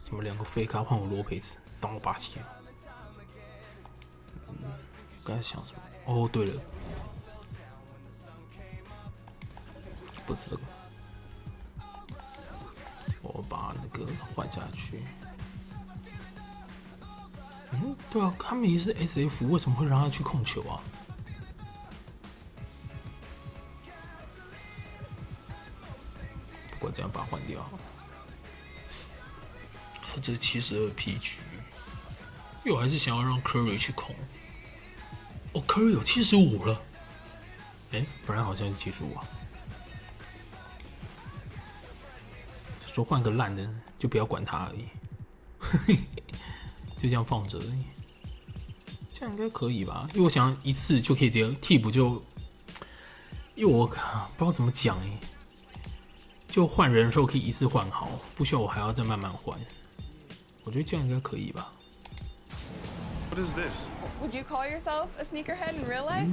什么2个飞咖换我罗培兹，当我霸气啊！刚才想什么？哦，对了，不是这个，我把那个换下去。对啊，他们也是 SF， 为什么会让他去控球啊？不过这样把它换掉好了。这是72 PG， 因为我还是想要让 Curry 去控。哦 ，Curry 有75了，不然好像是75啊。说换个烂的，就不要管他而已，就这样放着而已。这样应该可以吧？因为我想一次就可以直接替补就，因为我不知道怎么讲就换人的时候可以一次换好，不需要我还要再慢慢换。我觉得这样应该可以吧。What is this? Would you call yourself a sneakerhead in real life?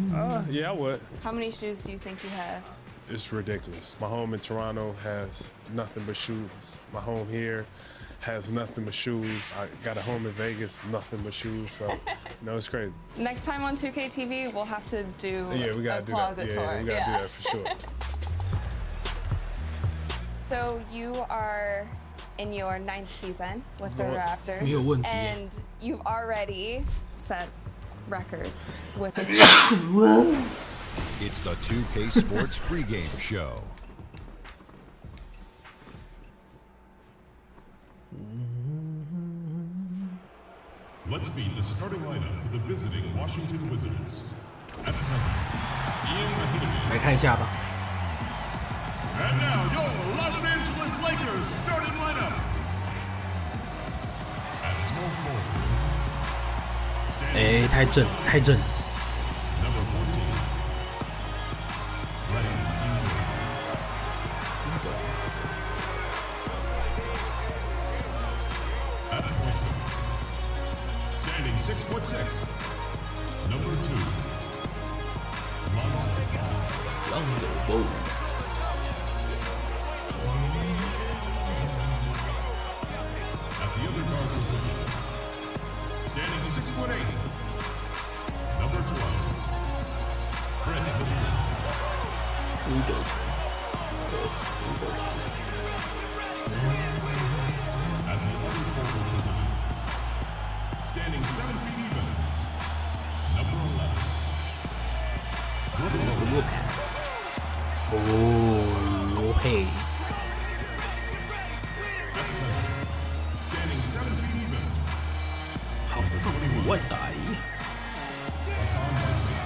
Yeah, I would. How many shoes do you think you have? It's ridiculous. My home in Toronto has nothing but shoes. My home here has nothing but shoes. I got a home in Vegas, nothing but shoes. So, it's crazy. Next time on 2K TV, we'll have to do we gotta a do closet that. tour. We gotta do that for sure. So you are in your 9th season with the Raptors, 没有问题。 and you've already set records with the It's the 2K Sports pregame show. Let's meet the starting lineup for the visiting Washington Wizards. At center, Ian 来看一下吧。 And now your Los Angeles Lakers starting lineup. At small forward. 太正，太正。 Number 14. Ray Ingram. At point guard. Standing 6'6". Number 2. Lonzo Ball。 At the other guard position, standing 6'8", number 12, Chris Middleton. At the other forward position, standing 7 feet even, number 11, Brooklyn. 罗佩。 At center, standing 7 feet even, 好上外塞。 Hassan Whiteside.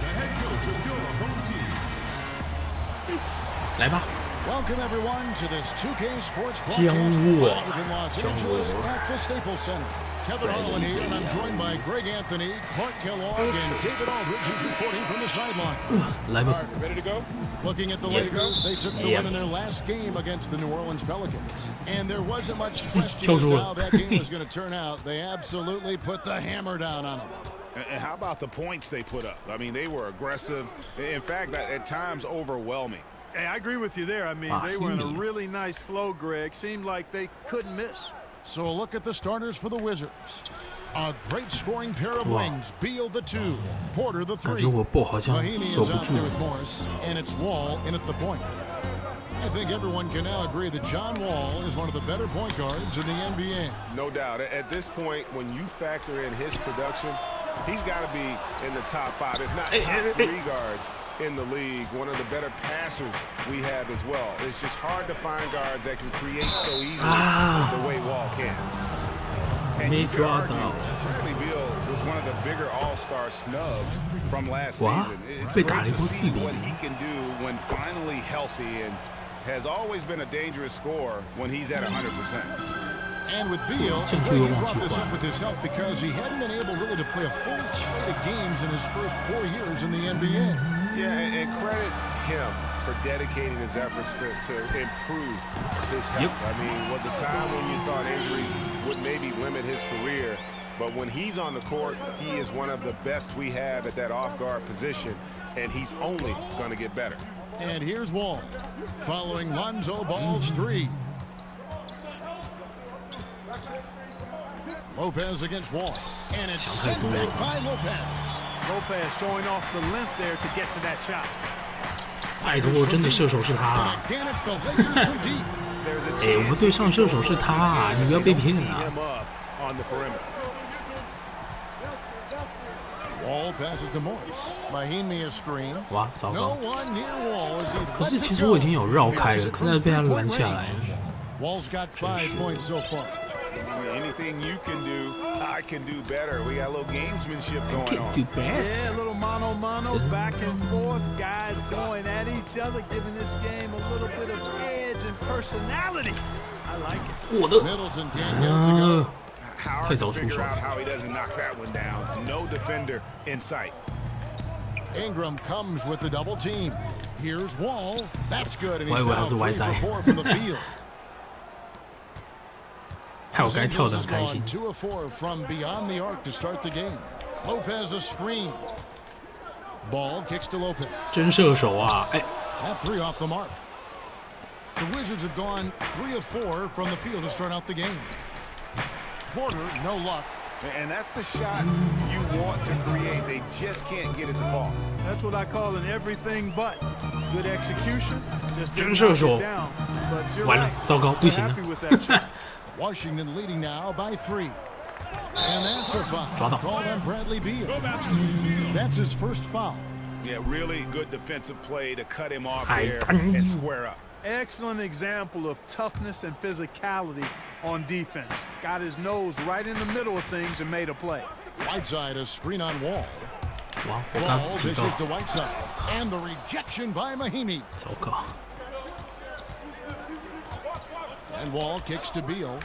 The head coach of your home team. 来吧。 Welcome everyone to this 2K Sports 江 broadcast 沃 live in Los Angeles at the Staples Center. Kevin Harlan here, and I'm joined by Greg Anthony, Clark Kellogg, and David Aldridge, who's reporting from the sideline. 来吧。 Ready to go? Looking at the Lakers, they took the win in their last game against the New Orleans Pelicans. And there wasn't much question as to how that game was going to turn out. They absolutely put the hammer down on them. And how about the points they put up? I mean, they were aggressive. In fact, at times overwhelming. Hey, I agree with you there. I mean, they were in a really nice flow, Greg. Seemed like they couldn't miss. So a look at the starters for the Wizards. A great scoring pair of wings. Beal the 2, Porter the 3. 感觉我爆好像 Mahinmi 守 is 不 out 住 there。with Morris, and it's Wall in at the point. I think everyone can now agree that John Wall is one of the better point guards in the NBA. No doubt. At this point, when you factor in his production, he's got to be in the top 5, if not top 3 guards in the league. One of the better passers we have as well. It's just hard to find guards that can create so easily the way Wall can. And you could argue Bradley Beal was one of the bigger all-star snubs from last season. It's great to see what he can do when finally healthy, and has always been a dangerous scorer when he's at 100%. And with Beal, he brought this up with his help because he hadn't been able really to play a full slate of games in his first 4 years in the NBA. Yeah, and credit him for dedicating his efforts to improve his health. I mean, was a time when you thought injuries would maybe limit his career. But when he's on the court, he is one of the best we have at that off-guard position, and he's only going to get better. And here's Wall, following Lonzo Ball's three. Lopez against Wall, and it's sent back by Lopez. Lopez showing off the length there to get to that shot. 拜托，真的射手是他啊！ Again, it's the Lakers from deep. 哎，我们队上射手是他啊！你不要被骗啊！ On the perimeter. Wall passes to Morris. Mahinmi a screen. 哇，糟 No 糕！ one near Wall as he 可是 lets 其 it 实我已 go. 经有绕开了， He 可是被他 makes it 拦 from 下 three-point 来。 range. Wall's got 5 points so far. Anything you can do, I can do better. We got a little gamesmanship going on. Too bad. Yeah, a little mano-mano, back and forth, guys going at each other, giving this game a little bit of edge and personality. I like it. 我的 Middleton can't get it to go. Howard 太早 to 出 figure 手 out how he doesn't knock that one down. No defender in sight. Ingram comes with the double team. Here's Wall. That's good, and he's 我以为他 now 是 3 外 for 塞 4 from the field. 害我 Los 刚才跳 Angeles 得 has 很开心 gone。2 of 4 from beyond the arc to start the game. Lopez a screen. Ball kicks to Lopez. 真射手啊！哎， That 3 off the mark. The Wizards have gone 3 of 4 from the field to start out the game. Porter, no luck. And that's the shot you want to create. They just can't get it to fall. That's what I call an everything but. Good execution, just 真 didn't 射 knock 手 it down. But you're 完了 right. 糟糕，不 They're 行了 happy with that shot. Washington leading now by 3. And that's a foul. 抓到 Called on Bradley Beal. That's his first foul. Yeah, really good defensive play to cut him off 哎 there 单 and 一 square up. Excellent example of toughness and physicality on defense. Got his nose right in the middle of things and made a play. Whiteside a screen on Wall. 哇，我刚 Ball 提到 dishes to Whiteside. And the rejection by Mahinmi. 糟糕， And Wall kicks to Beal.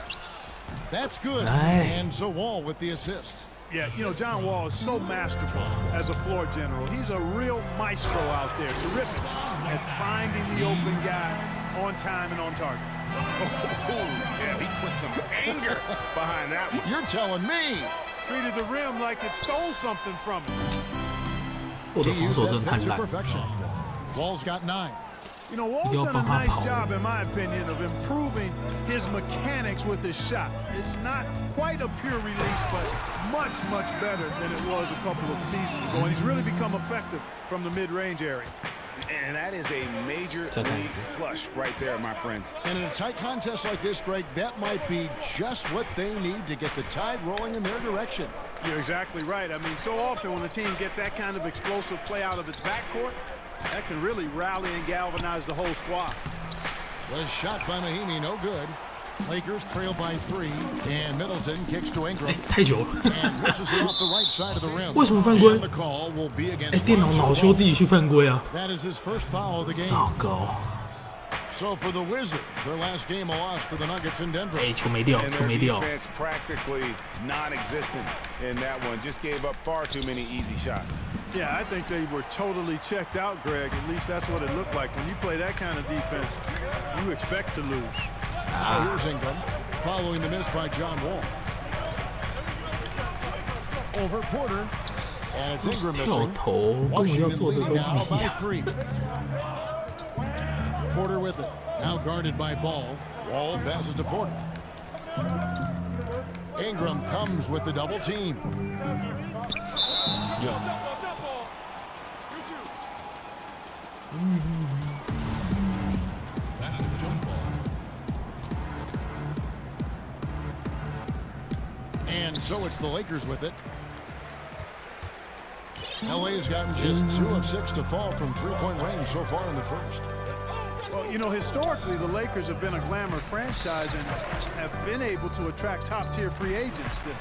That's good. Nice. And so Wall with the assist. Yeah, you know, John Wall is so masterful as a floor general. He's a real maestro out there, terrific at finding the open guy on time and on target. Oh, yeah, he put some anger behind that one. You're telling me. Treated the rim like it stole something from him. 我的 He 防 used 守 that 真的太 pitch to 烂了。 perfection. Wall's got 9. You know, Wall's done a nice job, in my opinion, of improving his mechanics with his shot. It's not quite a pure release, but much, much better than it was a couple of seasons ago. And he's really become effective from the mid-range area. And that is a major league flush right there, my friends. And in a tight contest like this, Greg, that might be just what they need to get the tide rolling in their direction. You're exactly right. I mean, so often when a team gets that kind of explosive play out of its backcourt, that can really rally and galvanize the whole squad. The shot by Mahinmi, no good. Lakers trail by 3, and Middleton kicks to Ingram. 太久了。 And misses it off the right side of the rim. 为什么犯规？ And the call will be 哎， against 电脑恼羞自己去犯规啊！ That is his first foul of the game. 糟糕， So for the Wizards, their last game a loss to the Nuggets in Denver. 哎，球没掉， And 球 their 没掉。 defense practically non-existent in that one. Just gave up far too many easy shots. Yeah, I think they were totally checked out, Greg. At least that's what it looked like. When you play that kind of defense, you expect to lose. Oh, here's Ingram, following the miss by John Wall. Over Porter, and it's Ingram 跳 missing. 投跟我要 Washington 做的都 leading now 不一 by 样。 3. Porter with it, now guarded by Ball. Wall passes to Porter. Ingram comes with the double team. That's a jump ball. And so it's the Lakers with it. LA has gotten just 2 of 6 to fall from 3-point range so far in the first. Well, you know, historically, the Lakers have been a glamour franchise and have been able to attract top-tier free agents. The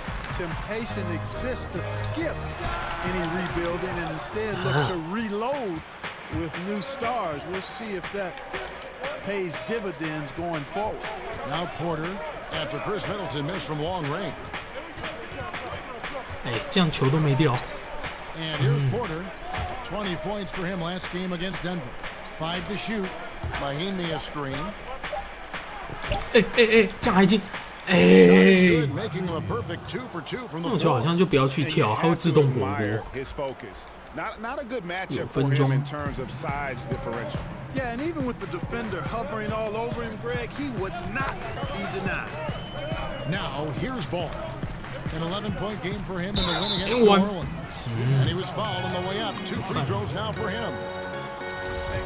temptation exists to skip any rebuilding and instead look to reload with new stars. We'll see if that pays dividends going forward. Now Porter, after Chris Middleton missed from long range. 哎，这样球都没掉。 And here's Porter. 20 points for him last game against Denver. 5 to shoot. Mahinmi a screen. 哎哎哎，这样还进。那球好像就不要去跳，它会自动活过。5分钟。Yeah, and even with the defender hovering all over him, Greg, he would not be denied. Now here's Ball. An 11-point game for him in the win against New Orleans. And he was fouled on the way up. 2 free throws now for him.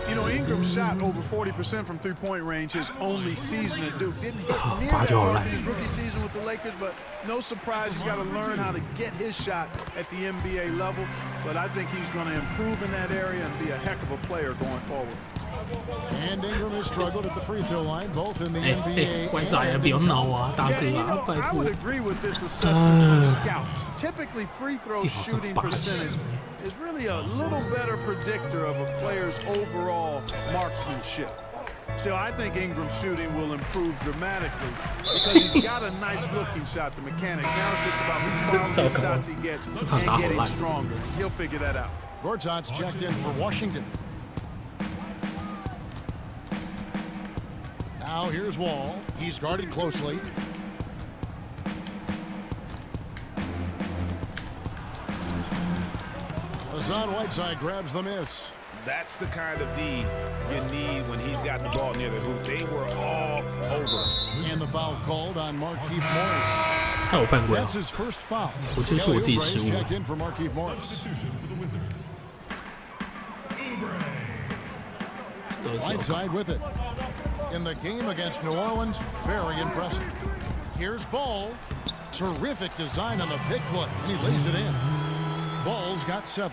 You know, Ingram shot over 40% from three-point range his only season at Duke. Didn't hit nearly all of his rookie season with the Lakers, but no surprise he's got to learn how to get his shot at the NBA level. But I think he's going to improve in that area and be a heck of a player going forward. And Ingram has struggled at the free throw line, both in the NBA and I would agree with this assessment from scouts. Typically, free throw shooting percentage is really a little better predictor of a player's overall marksmanship. Still, I think Ingram's shooting will improve dramatically because he's got a nice-looking shot, the mechanic. Now it's just about the quality of shots he gets and getting stronger. He'll figure that out. Gortat's checked in for Washington. Now here's Wall. He's guarded closely. Hassan Whiteside grabs the miss. That's the kind of D you need when he's got the ball near the hoop. They were all over. And the foul called on Markieff Morris. 他有犯规啊！ That's his first foul. 我就是我自己失误。 checked in for Markieff Morris. Whiteside with it. In the game against New Orleans, very impressive. Here's Ball. Terrific design on the big play, and he lays it in. Ball's got 7.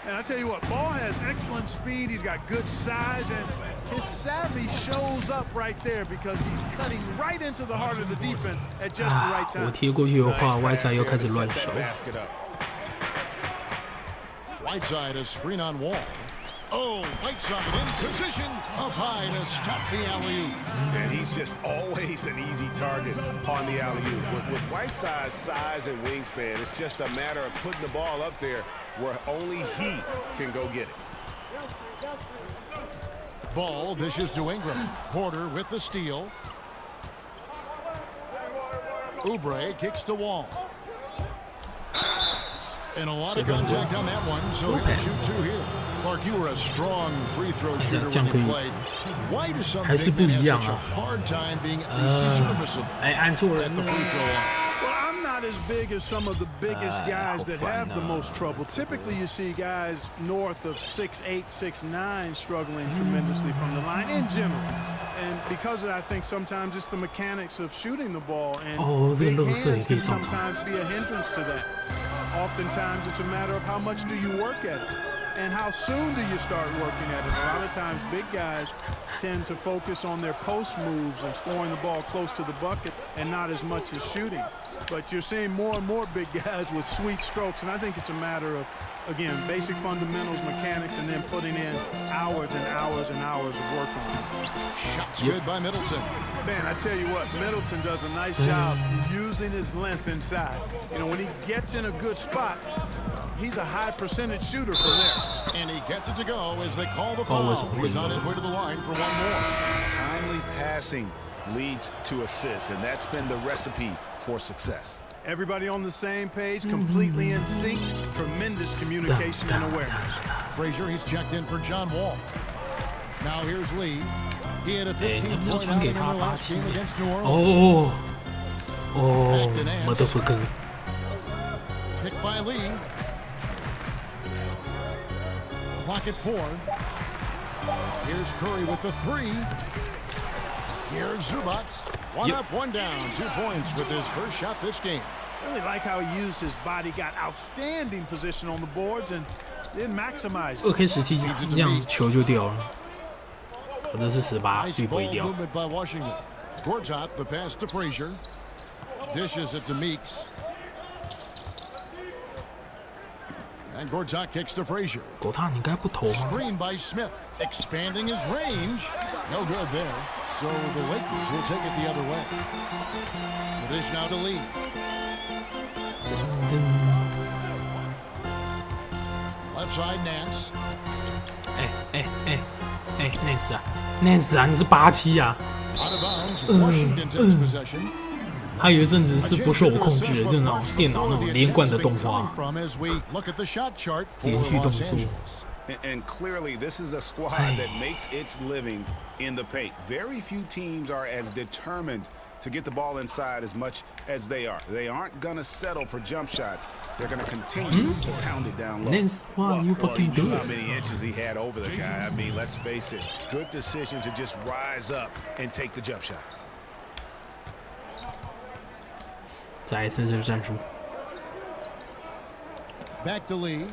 And I tell you what, Ball has excellent speed. He's got good size, and his savvy shows up right there because he's cutting right into the heart of the defense at just the right time. 我贴过去的话，Whiteside 又开始乱手。Whiteside a screen on Wall. Oh, Whiteside in position, up high to stop the alley-oop. And he's just always an easy target on the alley-oop. With Whiteside's size and wingspan, it's just a matter of putting the ball up there where only he can go get it. Ball dishes to Ingram. Porter with the steal. Oubre kicks to Wall. And a lot of contact on that one, so he can shoot 2 here. Clark, you were a strong free throw shooter when you played. Why do some big men have such a hard time being at least serviceable at the free throw line? Well, I'm not as big as some of the biggest guys that have the most trouble. Typically, you see guys north of 6'8", 6'9", struggling tremendously from the line in general. And because of that, I think sometimes it's the mechanics of shooting the ball, and big hands can sometimes be a hindrance to that. Oftentimes, it's a matter of how much do you work at it and how soon do you start working at it. A lot of times, big guys tend to focus on their post moves and scoring the ball close to the bucket and not as much as shooting. But you're seeing more and more big guys with sweet strokes, and I think it's a matter of, again, basic fundamentals, mechanics, and then putting in hours and hours and hours of work on it. Shots good by Middleton. Man, I tell you what, Middleton does a nice job using his length inside. You know, when he gets in a good spot, he's a high percentage shooter from there. And he gets it to go as they call the foul. He's on his way to the line for one more. Timely passing leads to assists, and that's been the recipe for success. Everybody on the same page, completely in sync, tremendous communication and awareness. Frazier, he's checked in for John Wall. Now here's Lee. He had a 15-point outing in their last game against New Orleans. motherfucker. Picked by Lee. Clock at 4. Here's Curry with the 3. Here's Zubac. 1 up, 1 down. 2 points with his first shot this game. Really like how he used his body, got outstanding position on the boards, and didn't maximize it.2K17 这样球就掉了。我这是18，所以不会掉。 Movement by Washington. Gortat, the pass to Frazier. Dishes it to Meeks. And Gortat kicks to Frazier. 狗他你该不投吗？ Screen by Smith, expanding his range. No good there. So the Lakers will take it the other way. The dish now to Lee. Left side, Nance. Nance 啊，你是87啊。 Out of bounds, Washington takes possession. 他有一阵子是不受我控制的，就是那种电脑那种连贯的动画，连续动作。And clearly, this is a squad that makes its living in the paint. Very few teams are as determined to get the ball inside as much as they are. They aren't going to settle for jump shots. They're going to continue to pound it down low. Well, you fucking do how many inches he had over the guy. I mean, let's face it. Good decision to just rise up and take the jump shot. 再深色战术。Back to Lee.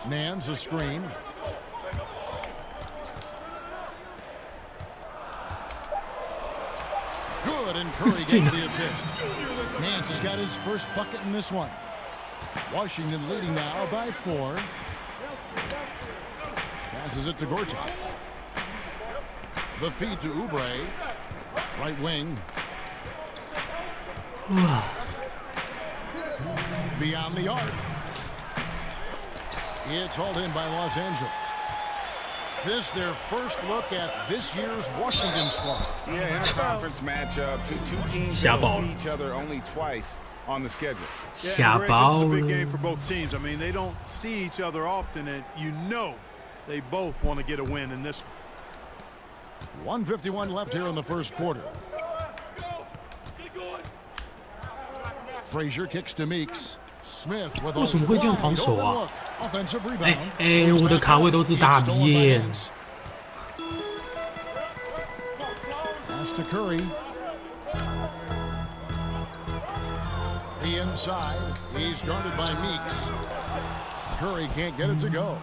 Nance a screen. Good, and Curry gets the assist. Nance has got his first bucket in this one. Washington leading now by 4. Passes it to Gortat. The feed to Oubre. Right wing. Beyond the arc. It's hauled in by Los Angeles. This their first look at this year's Washington squad. Yeah, in a conference matchup, two teams don't see each other only twice on the schedule. Yeah, Greg, this is a big game for both teams. I mean, they don't see each other often, and you know they both want to get a win in this one. 1:51 left here in the first quarter. Frazier kicks to Meeks. Smith with 为什么会这样防守啊？ offensive 我的卡位都是大鼻耶。Pass to Curry. The inside. He's guarded by Meeks. Curry can't get it to go.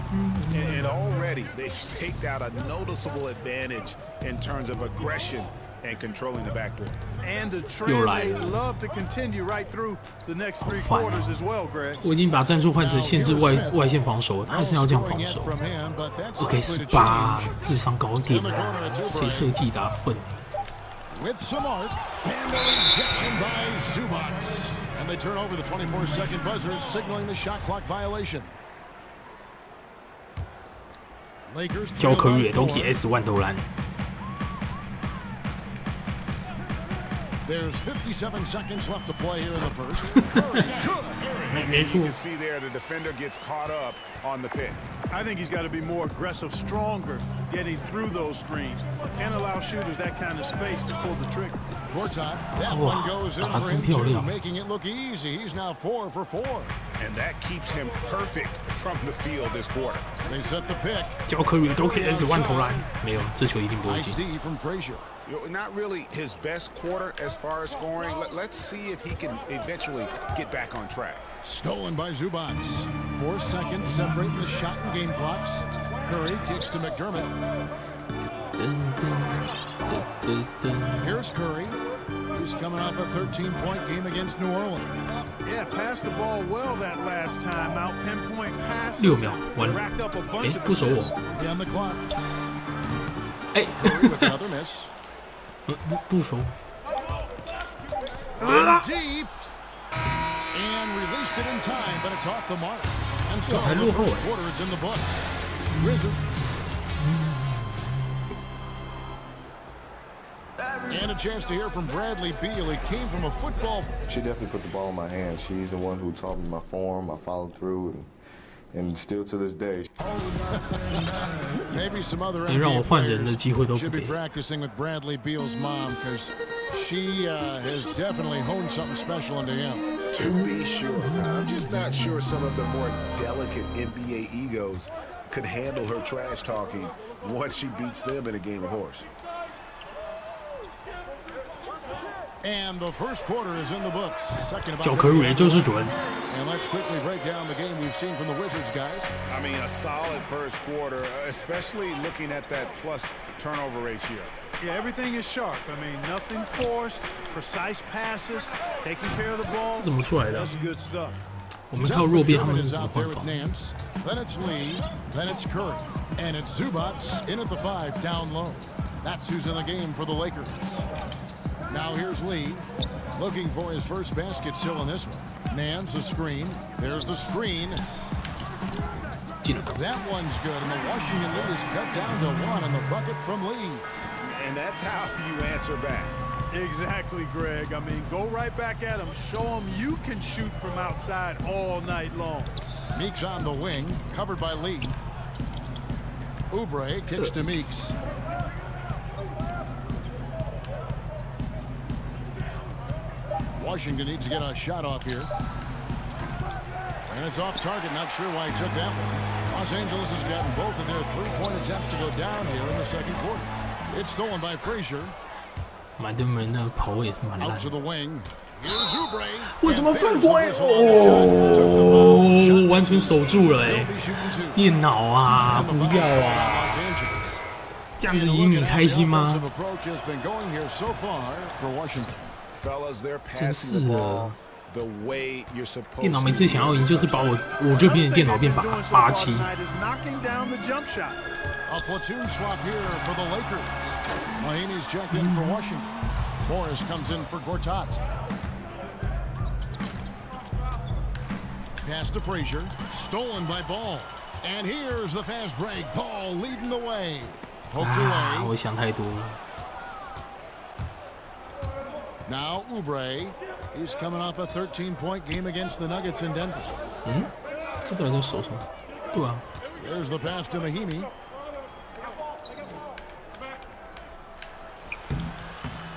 And already they've staked out a noticeable advantage in terms of aggression and controlling the backboard. And the trend they love to continue right through the next 3 quarters as well, Greg. 我已经把战术换成限制外线防守，他还是要这样防守。OK，18，智商高一点啊，谁设计的啊？笨。With some arc, handle injection by Zubac, and they turn over the 24-second buzzer, signaling the shot clock violation. Lakers 教科也都给 S1 投篮。There's 57 seconds left to play here in the first. You can see there the defender gets caught up on the pick. I think he's got to be more aggressive, stronger, getting through those screens. Can't allow shooters that kind of space to pull the trigger. Gortat, that one goes in for him too, making it look easy. He's now 4 for 4. And that keeps him perfect from the field this quarter. They set the pick. 教科也都给 S1 投篮，没有，这球一定不会进。 Nice D from Frazier. Not really his best quarter as far as scoring. Let's see if he can eventually get back on track. Stolen by Zubac. 4 seconds separating the shot and game clocks. Curry kicks to McDermott. Here's Curry. He's coming off a 13-point game against New Orleans. Yeah, passed the ball well that last time out. Pinpoint passes. 6秒，完了。 Racked up a bunch of 不守我。 On the clock. Curry with another miss. 不熟。 Deep. And released it in time, but it's off the mark. And so the first quarter is in the books. Wizard. And a chance to hear from Bradley Beal. He came from a football. She definitely put the ball in my hand. She's the one who taught me my form. I followed through, and still to this day. Maybe some other 连让我换人的机会都不 should be 给。 practicing with Bradley Beal's mom because she has definitely honed something special into him. To be sure. I'm just not sure some of the more delicate NBA egos could handle her trash talking once she beats them in a game of horse. And the first quarter is in the books. Second about 教科也就是准。 And let's quickly break down the game we've seen from the Wizards, guys. I mean, a solid first quarter, especially looking at that plus turnover ratio. Yeah, everything is sharp. I mean, nothing forced, precise passes, taking care of the ball. 怎么出来的？ That's good stuff. 我们靠弱边，他们 is 怎么 out 换 there with 防？ Nance. Then it's Lee. Then it's Curry. And it's Zubac in at the 5 down low. That's who's in the game for the Lakers. Now here's Lee, looking for his first basket still in this one. Nance, a screen. There's the screen. That one's good, and the Washington lead is cut down to 1 on the bucket from Lee. And that's how you answer back. Exactly, Greg. I mean, go right back at him. Show him you can shoot from outside all night long. Meeks on the wing, covered by Lee. Oubre kicks to Meeks. Washington needs to get a shot off here. And it's off target. Not sure why he took that one. Los Angeles has gotten both of their three-point attempts to go down here in the second quarter. It's stolen by Frazier. 蛮多人的跑位也是蛮烂 Out to the wing. Here's Oubre. 为什么犯规？哦，完全守住了哎！电脑啊，不要啊！这样子赢你开心吗？真是的。电脑每次想要赢，就是把我这边的电脑变87。A platoon swap here for the Lakers. Mahaney's checked in for Washington. Morris comes in for Gortat. Pass to Frazier. Stolen by Ball. And here's the fast break. Ball leading the way. Poked away. 我想太多了。Now Oubre. He's coming off a 13-point game against the Nuggets in Denver. 这个人手什么？对啊。There's the pass to Mahaney.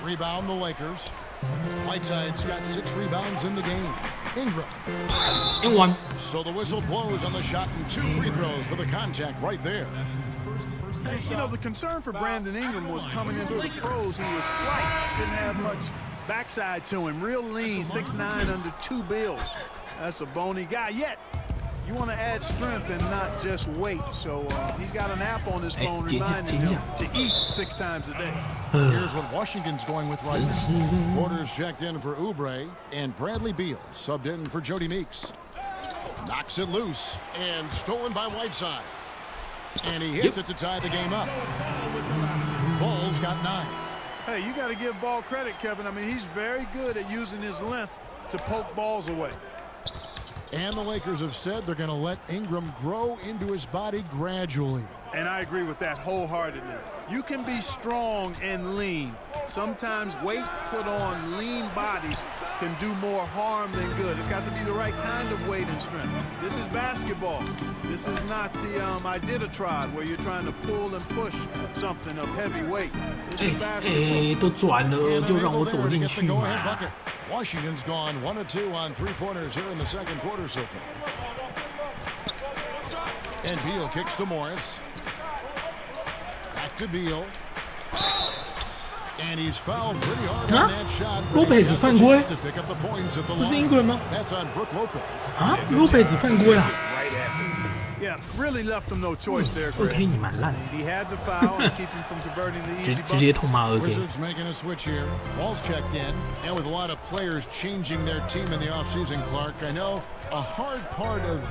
Rebound the Lakers. Whiteside's got 6 rebounds in the game. Ingram. And one. So the whistle blows on the shot and 2 free throws for the contact right there. You know, the concern for Brandon Ingram was coming into the pros. He was slight, didn't have much backside to him. Real lean, 6'9", under 2 bills. That's a bony guy. Yet, you want to add strength and not just weight. So he's got an app on his phone reminding him to eat 6 times a day. Here's what Washington's going with right now. Porter's checked in for Oubre, and Bradley Beal subbed in for Jody Meeks. Knocks it loose, and stolen by Whiteside. And he hits it to tie the game up. Ball's got 9. Hey, you got to give Ball credit, Kevin. I mean, he's very good at using his length to poke balls away. And the Lakers have said they're going to let Ingram grow into his body gradually. And I agree with that wholeheartedly. You can be strong and lean. Sometimes weight put on lean bodies can do more harm than good. It's got to be the right kind of weight and strength. This is basketball. This is not the Iditarod where you're trying to pull and push something of heavy weight. This is basketball. 都转了，就让我走进去嘛。 Washington's gone 1 of 2 on 3-pointers here in the second quarter so far. And Beal kicks to Morris. Back to Beal. And he's fouled pretty hard on that shot. Lopez 犯规？ to pick up the points at the 不是 line. Ingram 吗？ That's on Brook Lopez. 啊 ，Lopez 犯规啊！ Yeah, really left him no choice there, Greg. 2K 你蛮烂的。 He had to foul and keep him from converting the easy 直接 bucket. 痛骂 2K。 Wizards making a switch here. Ball's checked in. And with a lot of players changing their team in the offseason, Clark, I know a hard part of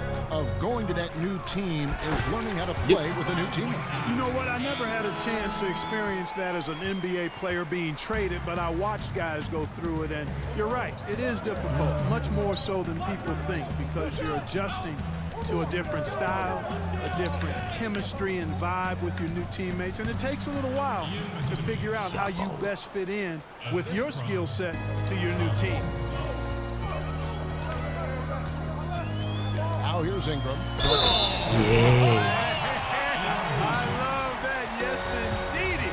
going to that new team is learning how to play with a new team. You know what? I never had a chance to experience that as an NBA player being traded, but I watched guys go through it, and you're right. It is difficult, much more so than people think, because you're adjusting to a different style, a different chemistry and vibe with your new teammates, and it takes a little while to figure out how you best fit in with your skill set to your new team. Now here's Ingram. Yeah. I love that, yes indeedy.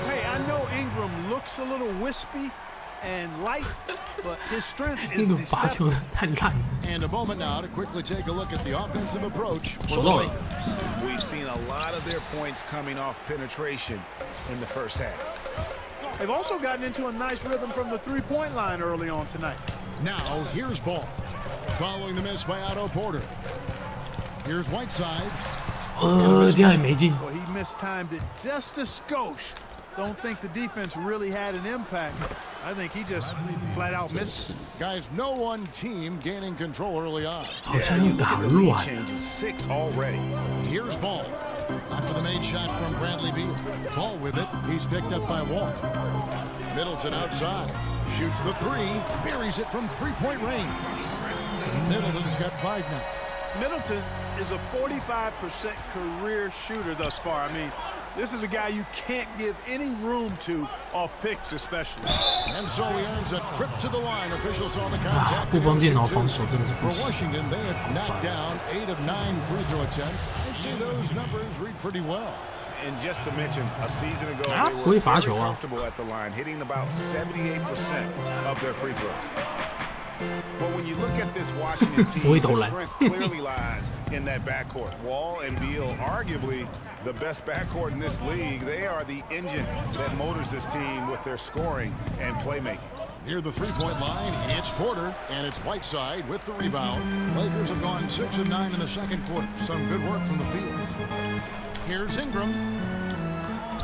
Hey, I know Ingram looks a little wispy and light, but his strength is 那个罚球 deceptive. 太烂了。 And a moment now to quickly take a look at the offensive approach for 手 the 到了。 Lakers. We've seen a lot of their points coming off penetration in the first half. They've also gotten into a nice rhythm from the three-point line early on tonight. Now here's Ball. Following the miss by Otto Porter. Here's Whiteside. 这样也没进。 Well, he mistimed it just a skosh. Don't think the defense really had an impact. I think he just flat out missed. Guys, no one team gaining control early on. 好像有打乱。 Changes 6 already. Here's Ball. After the made shot from Bradley Beal. Ball with it. He's picked up by Wall. Middleton outside. Shoots the 3. Buries it from 3-point range. Middleton's got 5 now. Middleton is a 45% career shooter thus far. I mean, This is a guy you can't give any room to off picks, especially. And so he earns a trip to the line. Officials saw the contact. 不帮电脑防守真的是不 For 行。 Washington, they have knocked down 8 of 9 free throw attempts. I see those numbers read pretty well. And just to mention, a season ago, they 不 were 会罚 very 球啊。 comfortable at the line, hitting about 78% of their free throws. But when you look at this Washington team, 不会投 the 篮。 strength clearly lies in that backcourt. Wall and Beal, arguably the best backcourt in this league. They are the engine that motors this team with their scoring and playmaking. Near the three-point line, it's Porter, and it's Whiteside with the rebound. Lakers have gone 6 of 9 in the second quarter. Some good work from the field. Here's Ingram.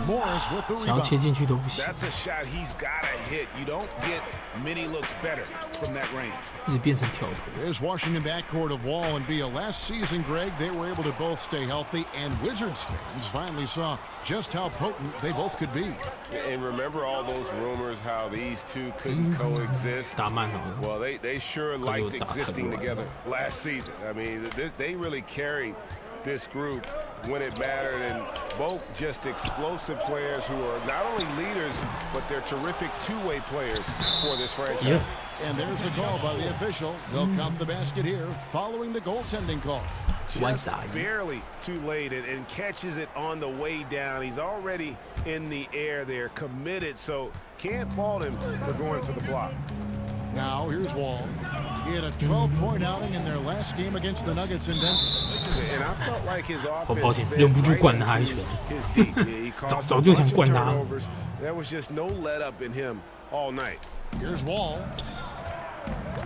Morris with the 想要切 rebound. 进去都不行， That's a shot he's got to hit. You don't get many looks better from that range. 一直变成跳投。 There's Washington backcourt of Wall and Beal. Last season, Greg, they were able to both stay healthy, and Wizards fans finally saw just how potent they both could be. And remember all those rumors how these two couldn't coexist? 打慢好了。 Well, they sure liked existing together last season. I mean, they really carried this group when it mattered, and both just explosive players who are not only leaders, but they're terrific two-way players for this franchise. Yep. And there's the call by the official. They'll count the basket here following the goaltending call. Just Whiteside. barely too late and catches it on the way down. He's already in the air there, committed, so can't fault him for going for the block. Now here's Wall. He had a 12-point outing in their last game against the Nuggets in Denver. And I felt like his 抱 offense 歉， fit 忍不住 right 灌他一 into 拳。 his feet. He caused 早 a 就想 bunch of 灌他。 turnovers. There was just no let up in him all night. Here's Wall.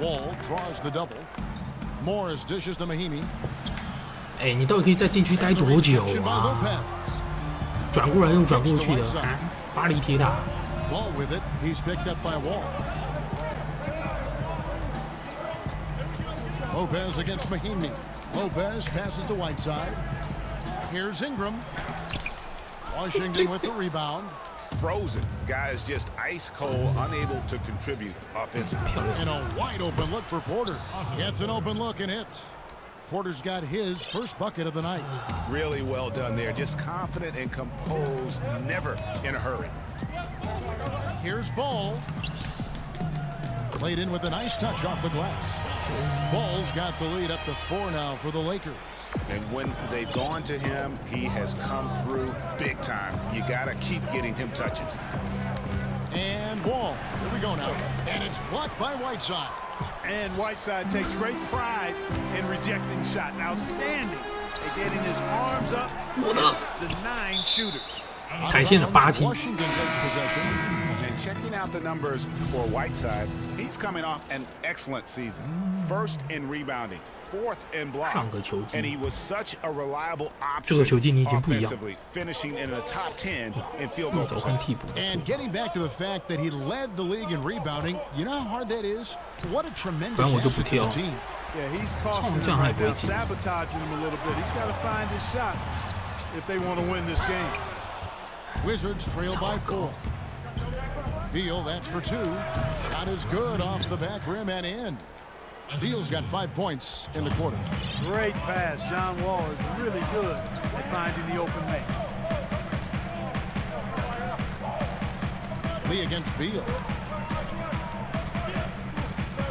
Wall draws the double. Morris dishes to Mahimi. 哎，你到底可以在禁区待多久 By 啊？ Lopez. 转过来又转过去的，啊巴黎铁塔。 Ball with it. He's picked up by Wall. Lopez against Mahimi. Lopez passes to Whiteside. Here's Ingram. Washington with the rebound. Frozen. Guys just ice cold, unable to contribute offensively. And a wide open look for Porter. Gets an open look and hits. Porter's got his first bucket of the night. Really well done there. Just confident and composed, never in a hurry. Here's Ball. Played in with a nice touch off the glass. Ball's got the lead up to 4 now for the Lakers. And when they've gone to him, he has come through big time. You got to keep getting him touches. And Wall. Here we go now. And it's blocked by Whiteside. And Whiteside takes great pride in rejecting shots. Outstanding at getting his arms up and denying shooters. 踩线了8进。 Washington takes possession. And checking out the numbers for Whiteside, he's coming off an excellent season. First in rebounding, 4th in blocks, 上个球季。 and he was such a reliable 这个球季你已 option 经不一样。 offensively, finishing in the top 10 in field goal 早换 percentage. 替补。 And getting back to the fact that he led the league in rebounding, you know how hard that is? What a 不 tremendous 然我就不 asset to 跳 the。team. Yeah, he's costing 这 him 样还 right 不会 now, 进。 sabotaging him a little bit. He's got to find his shot if they want to win this game. Wizards trail by 4. Beal, that's for 2. Shot is good off the back rim and in. Beal's got 5 points in the quarter. Great pass. John Wall is really good at finding the open man. Lee against Beal.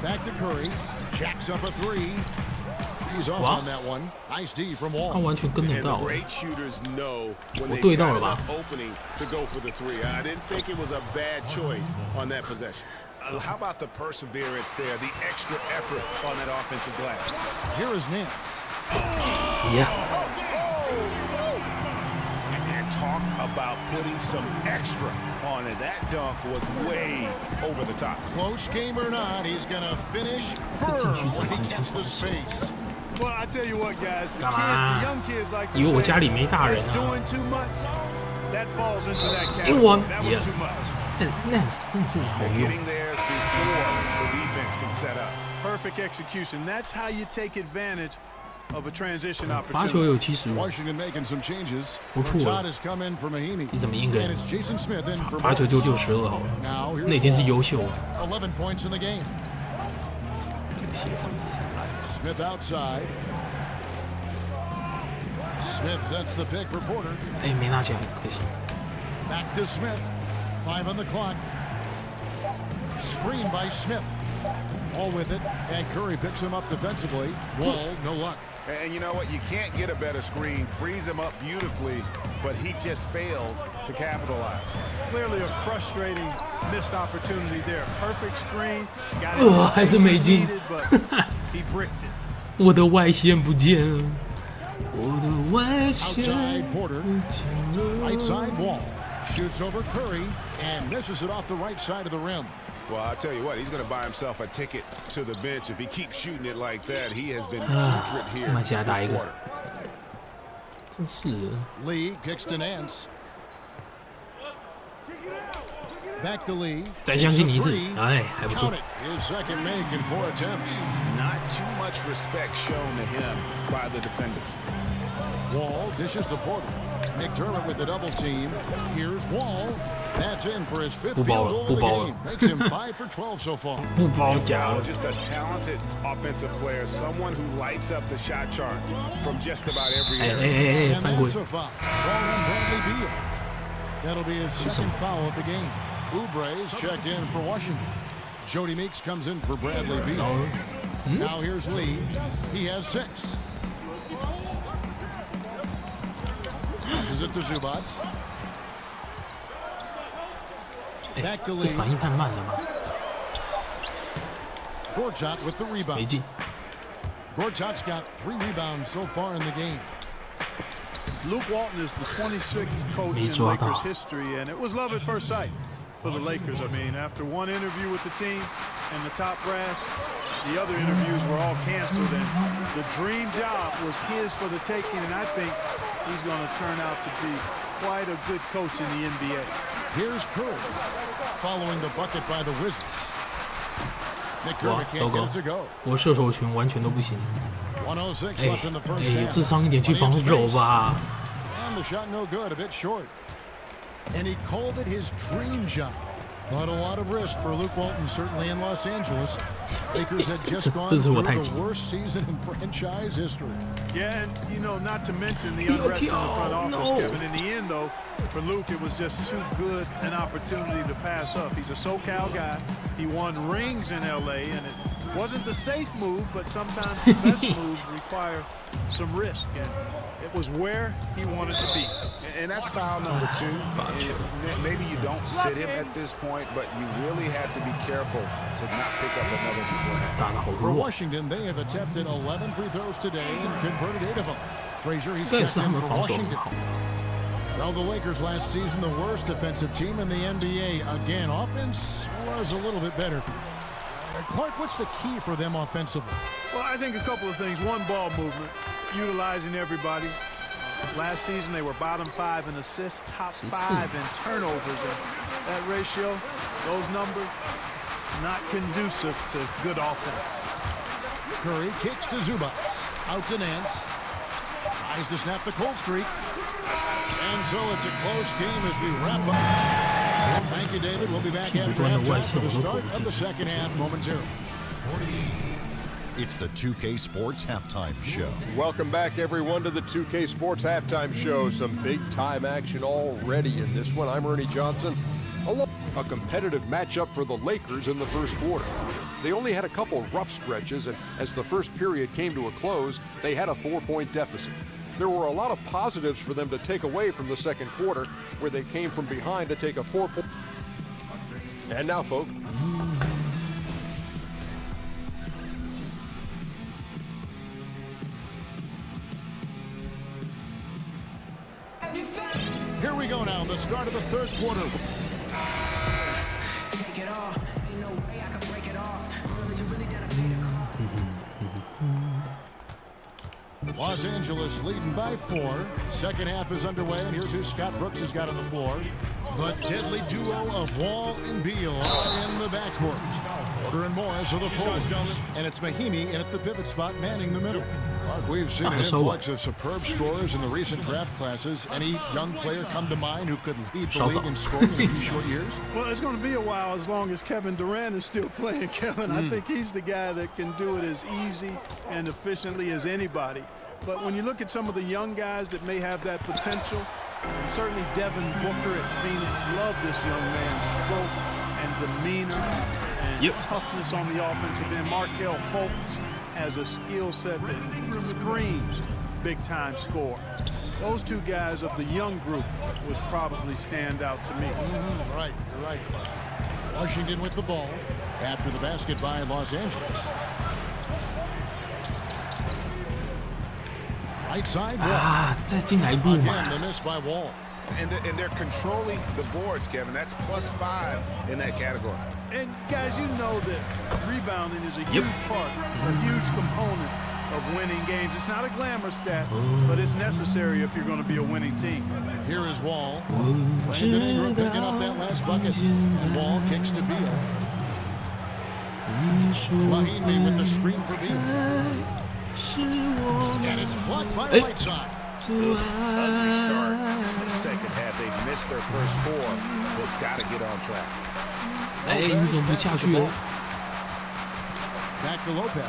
Back to Curry. Jacks up a 3. He's off Wow. on that one. Nice D from 他 Wall. 完全跟得 And the 到。 great shooters know when 我 they 对到 got 了吧？ enough opening to go for the 3. I didn't think it was a bad choice on that possession. How about the perseverance there, the extra effort on that offensive glass? Here is Nance. Yeah. And talk about putting some extra on it. That dunk was way over the top. Close game or not, he's going to finish 这禁区 firm 怎 when 么 he 这么 gets the 强？ space. Well, I tell you what, guys, the 干 kids, 嘛 the young kids like 以为 to 我 say 家里没大人 that's 啊？ doing too much. That falls into that 英 category. 文 That ，Yeah。 was too much. Nance 真的是好用。 Getting there before the defense can set up. Perfect execution. That's how you take advantage of a transition 罚球 opportunity. 有75， Washington making some changes. 不错。 Todd has come in for Mahimi. 你怎么英格 And 兰 it's Jason Smith in for 罚球就 Morris. 62好了， Now 那 here's 已经是 Wall. 优秀了。 11 points in the game. 这个协防之下来， Smith outside. Smith sets the pick for Porter. 哎，没拿起来，可惜。 Back to Smith. 5 on the clock. Screen by Smith. All with it, and Curry picks him up defensively. Wall, no luck. And you know what? You can't get a better screen. Frees him up beautifully, but he just fails to capitalize. Clearly a frustrating missed opportunity there. Perfect screen. Got 还是没进。 but he bricked it. 我的外线不见了，我的外线 Outside 不 Porter. 见了。 Right side Wall. Shoots over Curry and misses it off the right side of the rim. Well, I'll tell you what, he's going to buy himself a ticket to the bench. If he keeps shooting it like that, he has been putrid here 慢下打一 this 个 quarter. 真是的。 Lee kicks to Nance. Back to Lee. 再相信你一次 Takes a， 哎，还不 three. 错 Count。it. His second make in 4 attempts. Not too much respect shown to him by the defenders. Wall dishes to Porter. McDermott with the double team. Here's Wall. That's in for his 5th 不 field 包了， goal 不 of the 包了。 game. Makes him 5 for 12 so far. 不包夹 Well, 了。 just a talented offensive player, someone who lights up the shot chart from just about every 哎 area. 哎哎， And 犯规 that's！a foul. Ball on Bradley Beal. That'll be his second foul of the game. Oubre's checked in for Washington. Jody Meeks comes in for Bradley Beal. Now here's Lee. He has 6. Passes it to Zubac. 哎 Back to 这 Lee. 反应太慢了吧？ Gortat with the 没 rebound. 进。 Gortat's got 3 rebounds so far in the game. Luke Walton is the 26th coach Me in抓到。 Lakers history, and it was love at first sight for the Lakers. I mean, after one interview with the team and the top brass, the other interviews were all canceled, and the dream job was his for the taking, and I think he's going to turn out to be quite a good coach in the NBA. Here's Curry following the bucket by the Wizards. 哇， McDermott 糟 can't 糕 get it to go. 我射手群完全都不行。 106哎 left in the first 哎， half. 智商一点去防 Plenty of 守 space. 吧。 And the shot no good, a bit short. And he called it his dream job. But a lot of risk for Luke Walton, certainly in Los Angeles. Lakers had just gone 这是我 through 太 the 急。 worst season in franchise history. Yeah, and you know, not to mention the unrest in the front office, no. Kevin. In the end, though, for Luke, it was just too good an opportunity to pass up. He's a SoCal guy. He won rings in LA, and it wasn't the safe move, but sometimes the best moves require some risk, and it was where he wanted to be. And that's foul number 2. And maybe you don't sit him at this point, but you really have to be careful to not pick up another beforehand. 打得好 For 弱。 Washington, they have attempted 11 free throws today and converted 8 of them. Frazier, he's 这也 checked 是他 in 们 for 防守很 Washington. 好。 Well, the Lakers last season, the worst defensive team in the NBA. Again, offense was a little bit better. Clark, what's the key for them offensively? Well, I think a couple of things. One, ball movement, utilizing everybody. Last season, they were bottom 5 in assists, top 5 in turnovers. And that ratio, those numbers, not conducive to good offense. Curry kicks to Zubac. Out to Nance. Tries to snap the cold streak. And so it's a close game as we wrap up. Thank you, David. We'll be back after halftime for the start of the second half momentarily. It's the 2K Sports Halftime Show. Welcome back, everyone, to the 2K Sports Halftime Show. Some big-time action already in this one. I'm Ernie Johnson. A competitive matchup for the Lakers in the first quarter. They only had a couple rough stretches, and as the first period came to a close, they had a 4-point deficit. There were a lot of positives for them to take away from the second quarter, where they came from behind to take a 4-point. And now, folks. Here we go now, the start of the third quarter. Los Angeles leading by 4. Second half is underway, and here's who Scott Brooks has got on the floor. The deadly duo of Wall and Beal are in the backcourt. Porter and Morris are the forwards. And it's Mahimi in at the pivot spot, manning the middle. Clark, we've seen an influx of superb scorers in the recent draft classes. Any young player come to mind who could lead the league in scoring in a few short years? Well, it's going to be a while as long as Kevin Durant is still playing, Kevin. I think he's the guy that can do it as easy and efficiently as anybody. But when you look at some of the young guys that may have that potential, certainly Devin Booker at Phoenix, love this young man's stroke and demeanor and toughness on the offensive end. Markelle Fultz has a skill set that screams big-time score. Those two guys of the young group would probably stand out to me. Right, you're right, Clark. Washington with the ball after the basket by Los Angeles. Right side. 再进来一步嘛。 Again, the miss by Wall. And they're controlling the boards, Kevin. That's +5 in that category. And guys, you know that rebounding is a huge part, a huge component of winning games. It's not a glamour stat, but it's necessary if you're going to be a winning team. Here is Wall. Brandon Ingram picking up that last bucket. And Wall kicks to Beal. Mahimi with the screen for Beal. And it's blocked by Whiteside. Ugly start. The second half, they've missed their first 4. They've got to get on track. 哎，你怎么不下去了？ Back to Lopez.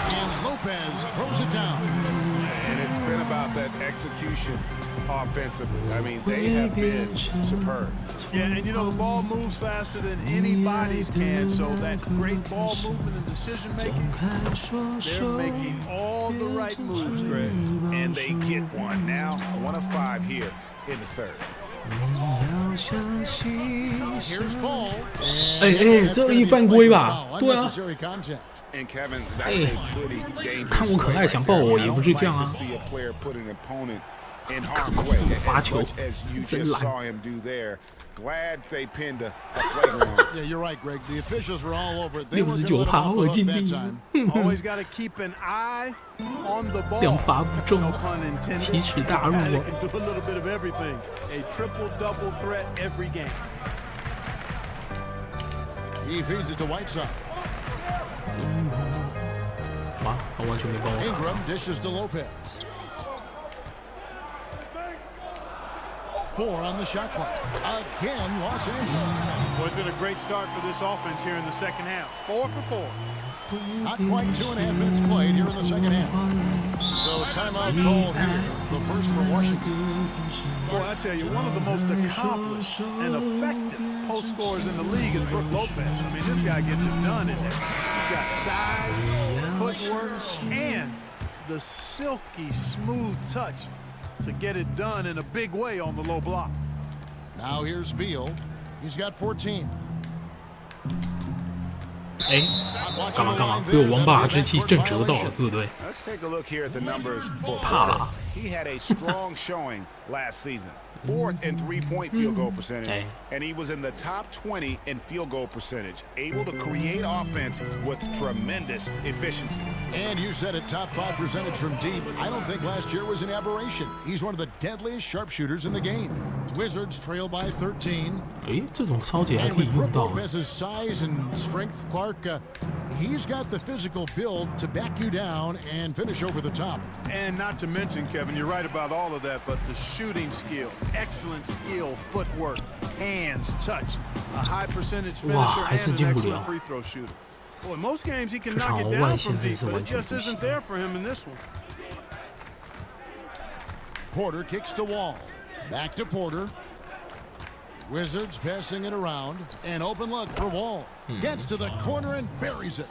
And Lopez throws it down. And it's been about that execution offensively. I mean, they have been superb. Yeah, and you know, the ball moves faster than anybody's can, so that great ball movement and decision making, they're making all the right moves, Greg. And they get one now. 1 of 5 here in the third. Here's Paul. 这一犯规吧？对啊。 And Kevin, that's a pretty dangerous 看我可爱想抱我也不是这样啊。 see a player put an opponent in harm's way, as much as you just saw him do there. Glad they pinned a flagrant one. Yeah, you're right, Greg. The officials were all over it. They were 69趴我进地。 Always got to keep an eye on the ball. 两罚不中 No pun intended. 奇耻大辱 They can do a little bit of everything. A triple-double threat every game. He feeds it to Whiteside. 哇，他完全没帮我。 Ingram dishes to Lopez. 4 on the shot clock. Again, Los Angeles. Well, it's been a great start for this offense here in the second half. 4 for 4. Not quite 2.5 minutes played here in the second half. So timeout called here. The first for Washington. Boy, I tell you, one of the most accomplished and effective post scorers in the league is Brook Lopez. I mean, this guy gets it done in there. He's got size, footwork, and the silky smooth touch to get it done in a big way on the low block. Now here's Beal. He's got 14. 哎，干嘛？被我王八之气震慑到了，对不对？ Let's take a look here at the numbers for 怕了。 He had a strong showing last season. 4th in three-point field goal percentage, and he was in the top 20 in field goal percentage, able to create offense with tremendous efficiency. And you said it, top 5 percentage from deep. I don't think last year was an aberration. He's one of the deadliest sharpshooters in the game. Wizards trail by 13. 哎，这种超级还 And 可以 with 用 Brook 到。 Lopez's size and strength, Clark, he's got the physical build to back you down and finish over the top. And not to mention, Kevin, you're right about all of that, but the shooting skill, excellent skill, footwork, hands, touch, a high percentage finisher, and an excellent free throw shooter. Boy, most games he can knock it down from deep, but it just isn't there for him in this one. Porter kicks the Wall. Back to Porter. Wizards passing it around. An open look for Wall. Gets to the corner and buries it.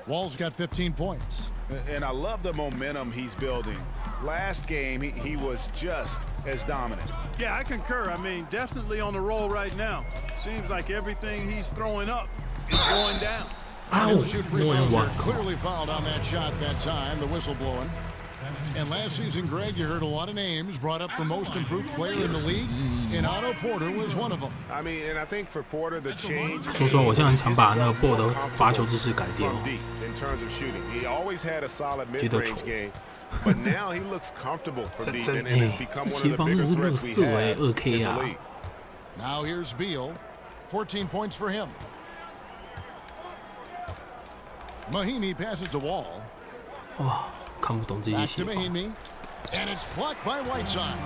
Wall's got 15 points. And I love the momentum he's building. Last game, he was just as dominant. Yeah, I concur. I mean, definitely on the roll right now. Seems like everything he's throwing up is going down. He'll shoot free throws here. Clearly fouled on that shot that time. The whistle blowing. And last season, Greg, you heard a lot of names brought up for most improved player in the league, and Otto Porter was one of them. I mean, and I think for Porter, the change. 说实话，我现在很想把那个 Ball 的罚球姿势改掉。 In terms of shooting, he always had a solid mid-range game, but now he looks comfortable from deep, and has become one of the bigger threats we have in the league. Now here's Beal, 14 points for him. Mahimi passes to Wall. 哇，看不懂这些 Back 写 to 法。 Mahimi, and it's blocked by Whiteside.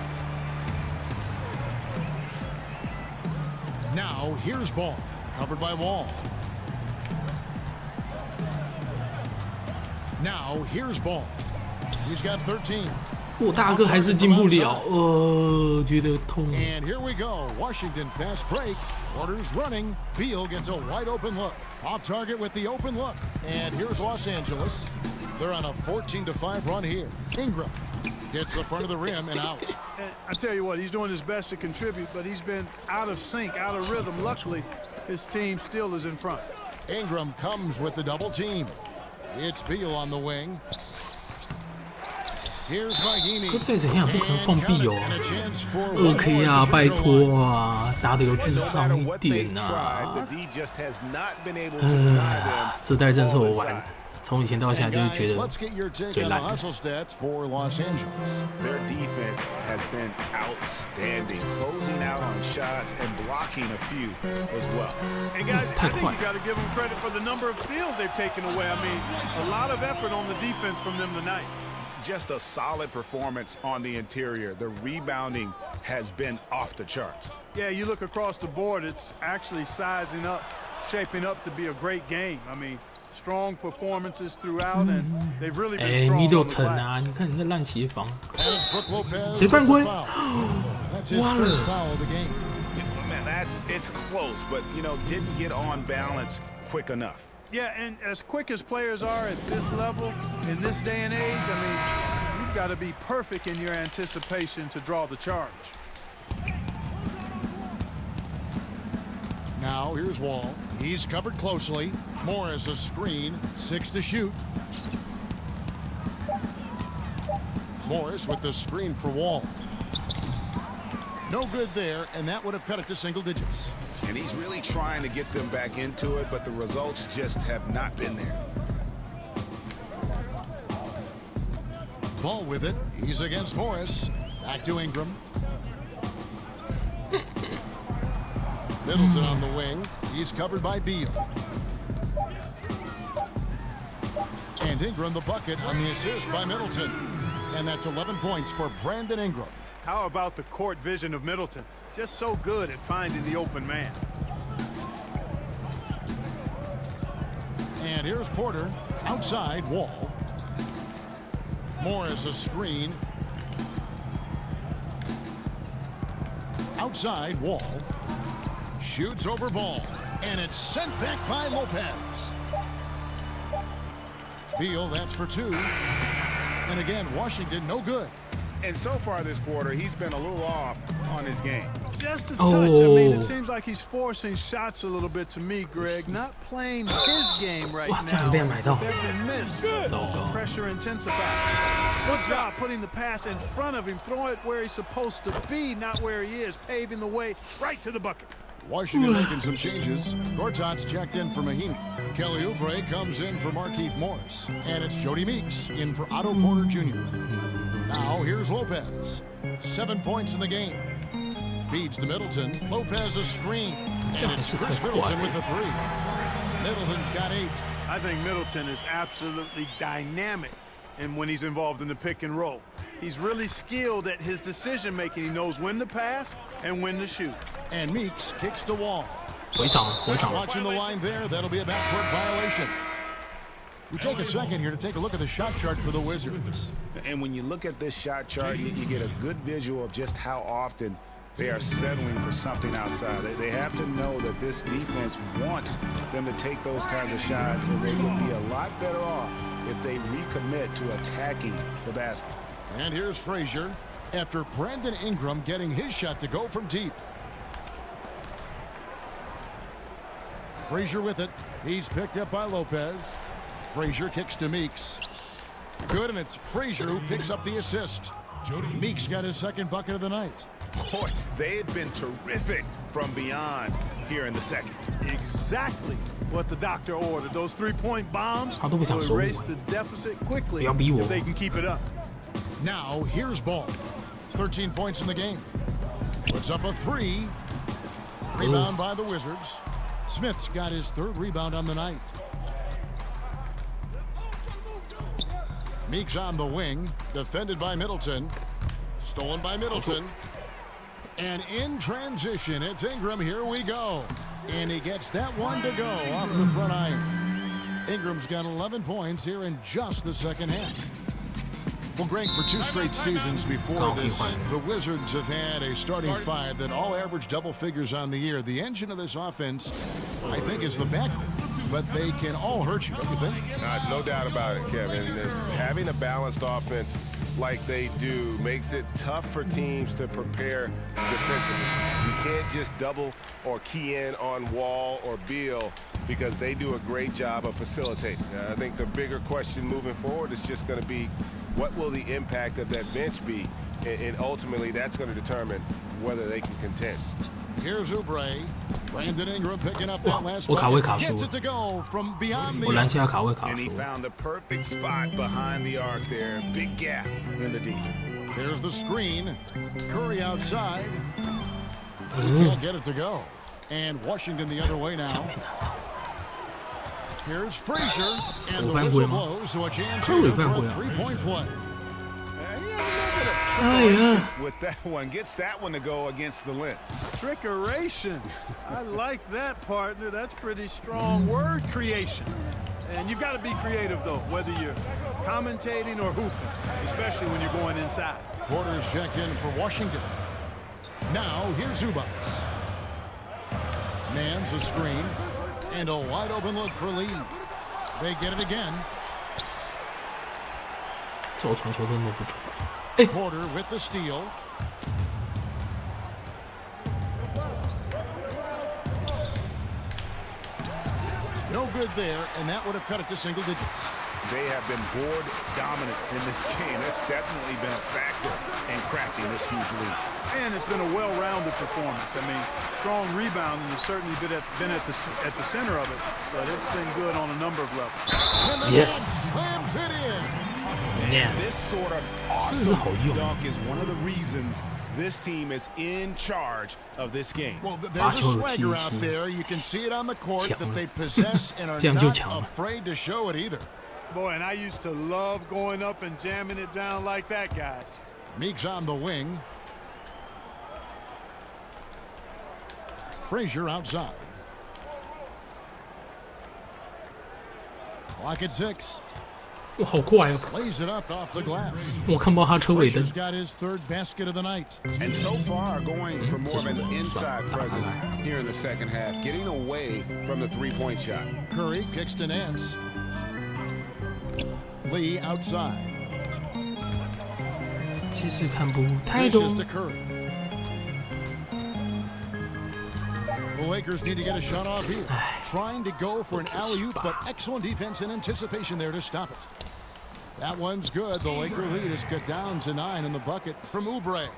Now here's Ball, covered by Wall. Now here's Ball. He's got 13. 我大哥还是进不了，觉得痛。And here we go. Washington fast break. Porter's running. Beal gets a wide open look. Off target with the open look. And here's Los Angeles. They're on a 14-5 run here. Ingram gets the front of the rim and out. And I tell you what, he's doing his best to contribute, but he's been out of sync, out of rhythm. Luckily, his team still is in front. Ingram comes with the double team. It's Beal on the wing. Here's Mahinmi. 可再怎样不可能放Beal啊！2K 啊，拜托啊，打得有智商一点啊！这代真是我玩，从以前到现在就是觉得最烂。Their defense has been outstanding, closing out on shots and blocking a few as well. And guys, I think you got to give them credit for the number of steals they've taken away. I mean, a lot of effort on the defense from them tonight. Just a solid performance on the interior. The rebounding has been off the charts. Yeah, you look across the board, it's actually sizing up, shaping up to be a great game. I mean, strong performances throughout, and they've really been strong on the Middleton 啊， glass. 你看你这烂协防，谁犯规？哇了！ Man, it's close, but didn't get on balance quick enough. Yeah, and as quick as players are at this level, in this day and age, I mean, you've got to be perfect in your anticipation to draw the charge. Now here's Wall. He's covered closely. Morris a screen. 6 to shoot. Morris with the screen for Wall. No good there, and that would have cut it to single digits. And he's really trying to get them back into it, but the results just have not been there. Ball with it. He's against Morris. Back to Ingram. Middleton on the wing. He's covered by Beal. And Ingram the bucket on the assist by Middleton. And that's 11 points for Brandon Ingram. How about the court vision of Middleton? Just so good at finding the open man. And here's Porter. Outside, Wall. Morris a screen. Outside, Wall. Shoots over Ball. And it's sent back by Lopez. Beal, that's for 2. And again, Washington, no good. And so far this quarter, he's been a little off on his game. Just a touch. I mean, it seems like he's forcing shots a little bit to me, Greg. Not playing his game right now. With every miss, pressure intensifies. Good job putting the pass in front of him, throwing it where he's supposed to be, not where he is, paving the way right to the bucket. Washington making some changes. Gortat's checked in for Mahinmi. Kelly Oubre comes in for Markieff Morris. And it's Jody Meeks in for Otto Porter Jr. Now here's Lopez. 7 points in the game. Feeds to Middleton. Lopez a screen. And it's Chris Middleton with the 3. Middleton's got 8. I think Middleton is absolutely dynamic and when he's involved in the pick and roll. He's really skilled at his decision making. He knows when to pass and when to shoot. And Meeks kicks to Wall. 回场。 Watching the line there, that'll be a backcourt violation. We take a second here to take a look at the shot chart for the Wizards. And when you look at this shot chart, you get a good visual of just how often they are settling for something outside. They have to know that this defense wants them to take those kinds of shots, and they would be a lot better off if they recommit to attacking the basket. And here's Frazier after Brandon Ingram getting his shot to go from deep. Frazier with it. He's picked up by Lopez. Frazier kicks to Meeks. Good, and it's Frazier who picks up the assist. Meeks got his second bucket of the night. Boy, they've been terrific from beyond here in the second. Exactly what the doctor ordered. Those 3-point bombs will erase the deficit quickly if they can keep it up. Now here's Ball. 13 points in the game. Puts up a 3. Rebound by the Wizards. Smith's got his 3rd rebound on the night. Meeks on the wing, defended by Middleton. Stolen by Middleton. And in transition, it's Ingram. Here we go. And he gets that one to go off the front iron. Ingram's got 11 points here in just the second half. Well, Greg, for 2 straight seasons before this, the Wizards have had a starting 5 that all average double figures on the year. The engine of this offense, I think, is the backcourt, but they can all hurt you, don't you think? No doubt about it, Kevin. Having a balanced offense like they do makes it tough for teams to prepare defensively. You can't just double or key in on Wall or Beal because they do a great job of facilitating. I think the bigger question moving forward is just going to be what will the impact of that bench be, and ultimately that's going to determine whether they can contend. Here's Oubre. Brandon Ingram picking up that last one. Gets it to go from beyond the arc. And he found the perfect spot behind the arc there. Big gap in the D. There's the screen. Curry outside. He can't get it to go. And Washington the other way now. Here's Frazier. And the whistle blows, so a chance here for a 3-point play. With that one, gets that one to go against the limb. Trickeration. I like that, partner. That's pretty strong word creation. And you've got to be creative, though, whether you're commentating or hooping, especially when you're going inside. Porter's checked in for Washington. Now, here's Zubac. Man's a screen. And a wide-open look for Lee. They get it again. Porter with the steal. No good there, and that would have cut it to single digits. They have been board dominant in this game. That's definitely been a factor in crafting this huge lead. And it's been a well-rounded performance. I mean, strong rebounding has certainly been at the center of it, but it's been good on a number of levels. Yeah. Slams it in. And this sort of awesome dunk is one of the reasons this team is in charge of this game. Well, there's a swagger out there. You can see it on the court that they possess and are not afraid to show it either. Boy, and I used to love going up and jamming it down like that, guys. Meeks on the wing. Frazier outside. Clock at 6. 好快哦 Plays it up off the glass. 我看不到他车尾灯 Frazier's got his 3rd basket of the night. And so far, going for more of an inside presence here in the second half, getting away from the 3-point shot. Curry kicks to Nance. Lee outside. 其实看不太懂 Dishes to Curry. The Lakers need to get a shot off here. Trying to go for an alley-oop, but excellent defense and anticipation there to stop it. That one's good. The Laker lead is cut down to 9 in the bucket from Oubre.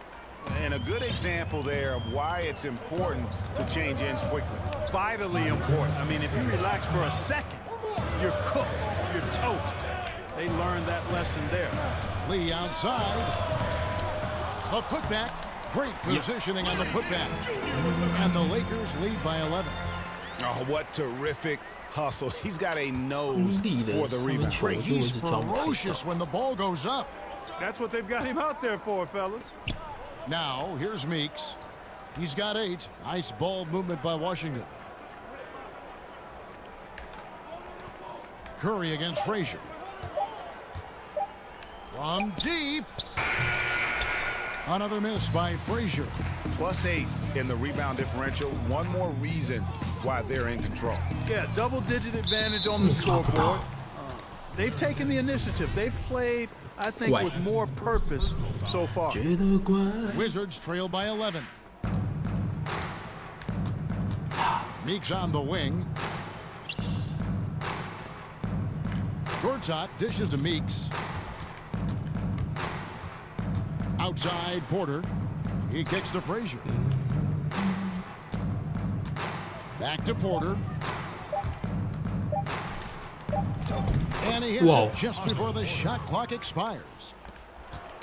And a good example there of why it's important to change ends quickly. Vitally important. I mean, if you relax for a second, you're cooked. You're toast. They learned that lesson there. Lee outside. A putback. Great positioning on the putback. And the Lakers lead by 11. Oh, what terrific hustle. He's got a nose for the rebound. He's ferocious when the ball goes up. That's what they've got him out there for, fellas. Now, here's Meeks. He's got 8. Nice ball movement by Washington. Curry against Frazier. From deep. Another miss by Frazier. +8 in the rebound differential. One more reason why they're in control. Yeah, double-digit advantage on the scoreboard. They've taken the initiative. They've played, I think, with more purpose so far. Wizards trail by 11. Meeks on the wing. Gortat dishes to Meeks. Outside Porter. He kicks to Frazier. Back to Porter. And he hits it just before the shot clock expires.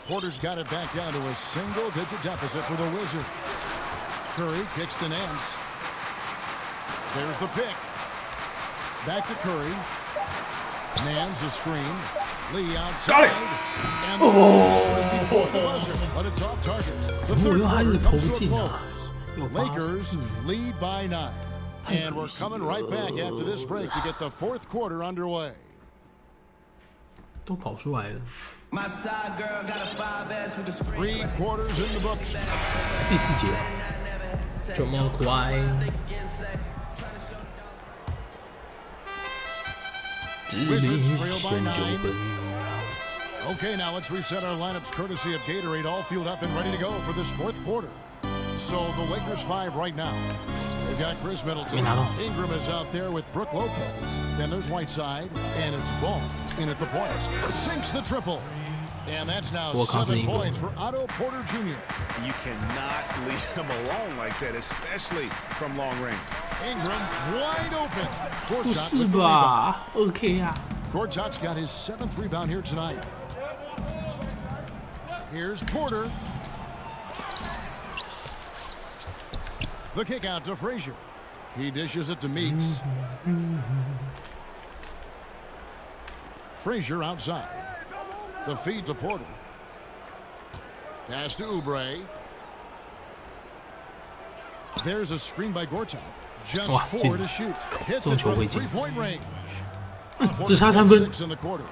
Porter's got it back down to a single-digit deficit for the Wizards. Curry kicks to Nance. There's the pick. Back to Curry. Nance a screen. Lee outside. And the buzzer, but it's off target. The third quarter comes to a close. Lakers lead by 9. And we're coming right back after this break to get the fourth quarter underway. 都跑出来了。3 quarters in the books. 第4节，这么快，只领先9分。Okay, now let's reset our lineups courtesy of Gatorade, all fueled up and ready to go for this fourth quarter. So the Lakers 5 right now. They've got Chris Middleton. Ingram is out there with Brook Lopez. Then there's Whiteside, and it's Ball in at the point. Sinks the triple. And that's now 7 points for Otto Porter Jr. You cannot leave him alone like that, especially from long range. Ingram wide open. 不是吧 ？OK 啊。Gortat's got his 7th rebound here tonight. Here's Porter. The kick out to Frazier. He dishes it to Meeks. Frazier outside. The feed to Porter. Pass to Oubre. There's a screen by Gortat. Just 4 to shoot. Hits it from 3-point range. 只差3分。 in the quarter.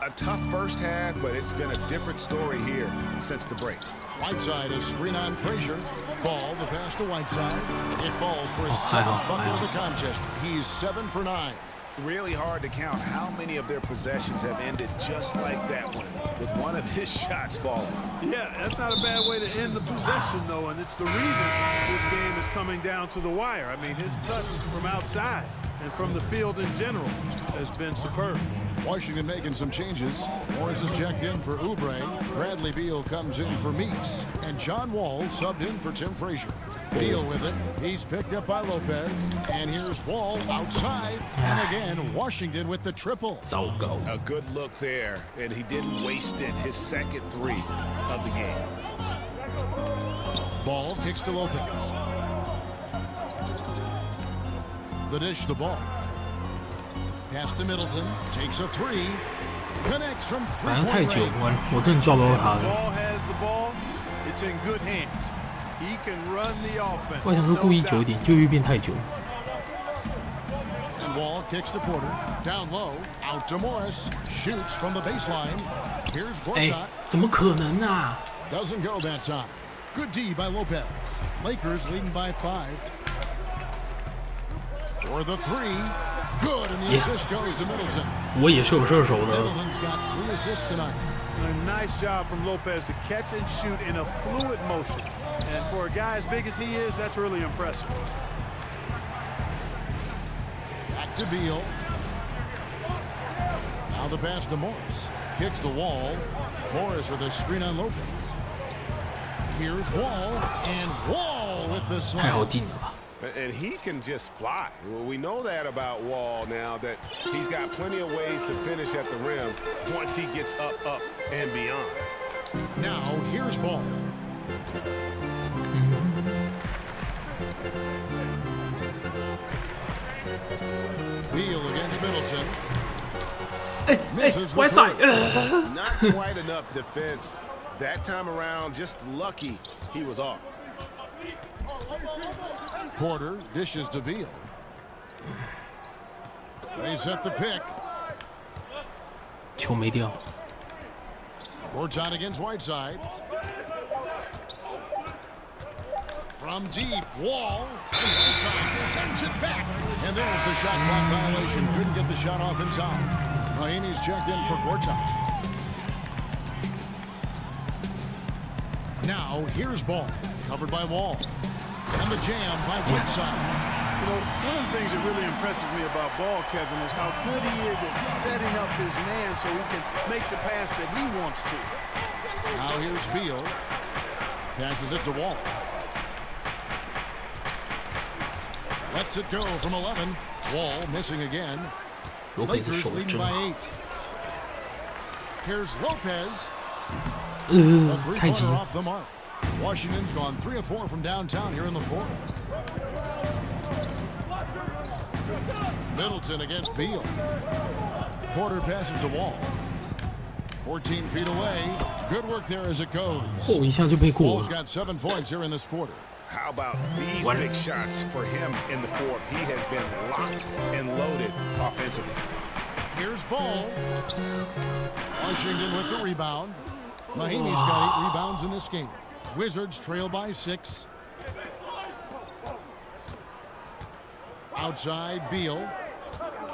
A tough first half, but it's been a different story here since the break. Whiteside, a screen on Frazier. Ball, the pass to Whiteside. It falls for his 7th bucket of the contest. He's 7 for 9. Really hard to count how many of their possessions have ended just like that one, with one of his shots falling. Yeah, that's not a bad way to end the possession, though, and it's the reason this game is coming down to the wire. I mean, his touch from outside and from the field in general has been superb. Washington making some changes. Morris is checked in for Oubre. Bradley Beal comes in for Meeks. And John Wall subbed in for Tim Frazier. Beal with it. He's picked up by Lopez. And here's Wall outside. And again, Washington with the triple. A good look there, and he didn't waste it. His 2nd 3 of the game. Ball kicks to Lopez. The dish to Ball. Pass to Middleton. Takes a 3. Connects from 3-point range. 我真的抓不到他了。 Ball has the ball. It's in good hands. He can run the offense. 我想说故意久一点，就越变太久。 And Wall kicks to Porter. Down low. Out to Morris. Shoots from the baseline. Here's Gortat. 怎么可能啊 Doesn't go that time. Good D by Lopez. Lakers leading by 5. For the 3. Good, and the assist goes to Middleton. 我也是有射手的。 Middleton's got 3 assists tonight. A nice job from Lopez to catch and shoot in a fluid motion. And for a guy as big as he is, that's really impressive. Back to Beal. Now the pass to Morris. Kicks the Wall. Morris with a screen on Lopez. Here's Wall, and Wall with the slam. 太好进了吧。 And he can just fly. Well, we know that about Wall now, that he's got plenty of ways to finish at the rim once he gets up, and beyond. Now, here's Ball. Beal against Middleton. Misses the three. Not quite enough defense. That time around, just lucky he was off. Porter dishes to Beal. They set the pick. 球没掉。 Gortat against Whiteside. From deep, Wall. And Whiteside sends it back. And there's the shot clock violation. Couldn't get the shot off in time. Mahimi's checked in for Gortat. Now, here's Ball. Covered by Wall. And the jam by Whiteside. You know, one of the things that really impresses me about Ball, Kevin, is how good he is at setting up his man so he can make the pass that he wants to. Now here's Beal. Passes it to Wall. Lets it go from 11. Wall missing again. Lakers leading by 8. Here's Lopez. A three-pointer off the mark. Washington's gone 3 of 4 from downtown here in the fourth. Middleton against Beal. Porter passes to Wall. 14 feet away. Good work there as it goes. Oh, 一下就被过了。 Wall's got 7 points here in this quarter. How about these big shots for him in the fourth? He has been locked and loaded offensively. Here's Ball. Washington with the rebound. Mahinmi's got 8 rebounds in this game. Wizards trail by 6. Outside, Beal.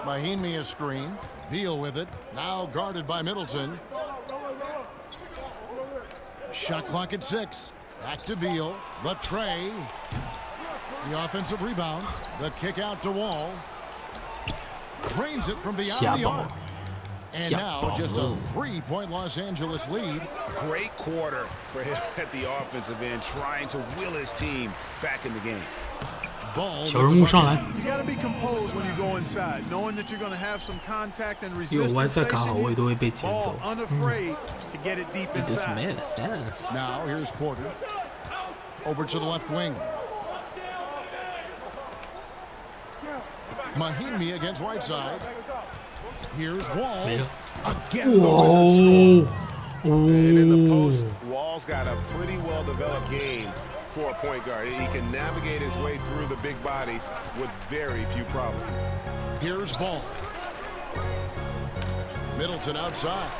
Mahinmi a screen. Beal with it. Now guarded by Middleton. Shot clock at 6. Back to Beal. The tray. The offensive rebound. The kick out to Wall. Drains it from beyond the arc. And now just a 3-point Los Angeles lead. Great quarter for him at the offensive end, trying to will his team back in the game. 小人物上来。 You got to be composed when you go inside, knowing that you're going to have some contact and 因为我外 resistance 赛卡好， facing 我也 you. 都会被捡 Ball 走。 unafraid to get it deep It doesn't inside. make sense. Now here's Porter. Over to the left wing. Mahinmi against Whiteside. Here's Wall. Again, Whoa. And in the post, Wall's got a pretty well-developed game for a point guard. He can navigate his way through the big bodies with very few problems. Here's Ball. Middleton outside.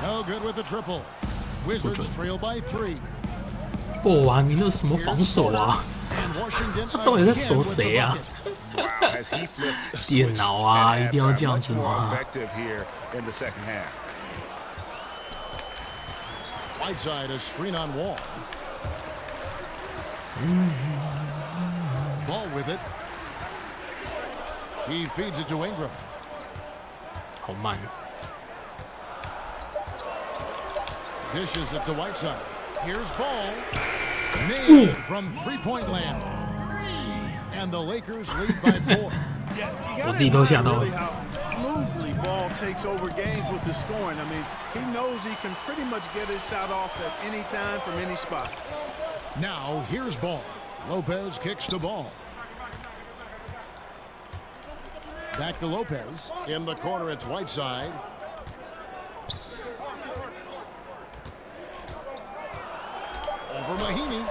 No good with the triple. Wizards trail by 3. 哇，你那什么防守啊？ And Washington 他到底在守谁啊？ Wow, has he flipped the switch 电脑啊， at 一定要 halftime? 这样 Much 子 more 吗？ effective here in the second half. Whiteside a screen on Wall. Ball with it. He feeds it to Ingram. 好慢。 Dishes it to Whiteside. Here's Ball. Nailed from 3-point land. And the Lakers lead by 4.我自己都吓到了。 Really how smoothly Ball takes over games with the scoring. I mean, he knows he can pretty much get his shot off at any time from any spot. Now here's Ball. Lopez kicks to Ball. Back to Lopez. In the corner, it's Whiteside. Over Mahinmi.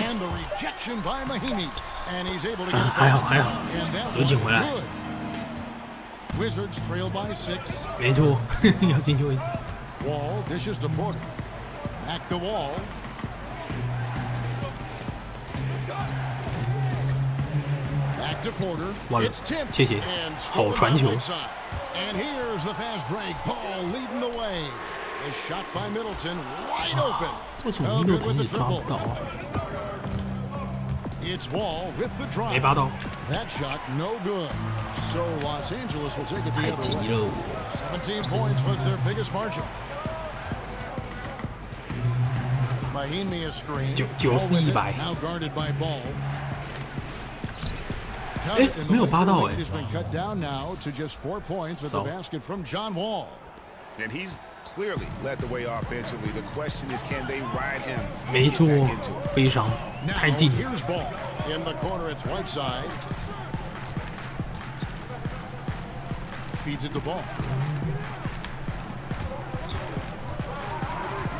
And the rejection by Mahinmi. And he's able to get it 还好 back. 还好， And that 有 was 捡回来。 good. Wizards trail by 6. 没错，要进就会进。 Wall dishes to Porter. Back to Wall. Back to Porter. 哇， It's tipped 谢谢， and 好 stolen 传 by 球。 Whiteside. And here's the fast break. Ball leading the way. The shot by Middleton wide open. 为什么 No 密勒 good 同 with 也 the 抓不 triple. 到啊？ It's Wall with the 没 drive. 拔到， That shot no good. So Los Angeles will take it 太 the 急 other way. 了我。 17 points was their biggest margin. Mahinmi a screen. 90 Ball with it, 100 now guarded by Ball. 哎，没有拔到哎。 Has been cut down now to just 4 points with the basket from John Wall. And he's clearly led the way offensively. The question is, can they ride him? 没 Get 错 back into it?，非常 Now 太近。 here's Ball. In the corner, it's Whiteside. Feeds it to Ball.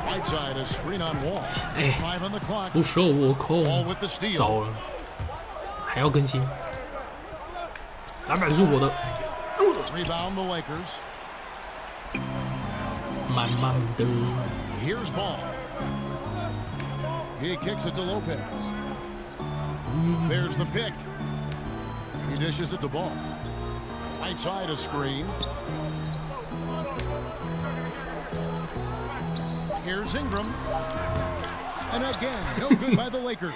Whiteside a screen on Wall. 哎 5 on the clock. 不受我控 Ball，with the steal. 糟了，还要更新。篮板是我的， Rebound the Lakers. 慢慢的。 Here's Ball. He kicks it to Lopez. There's the pick. He dishes it to Ball. Whiteside a screen. Here's Ingram. And again, no good by the Lakers.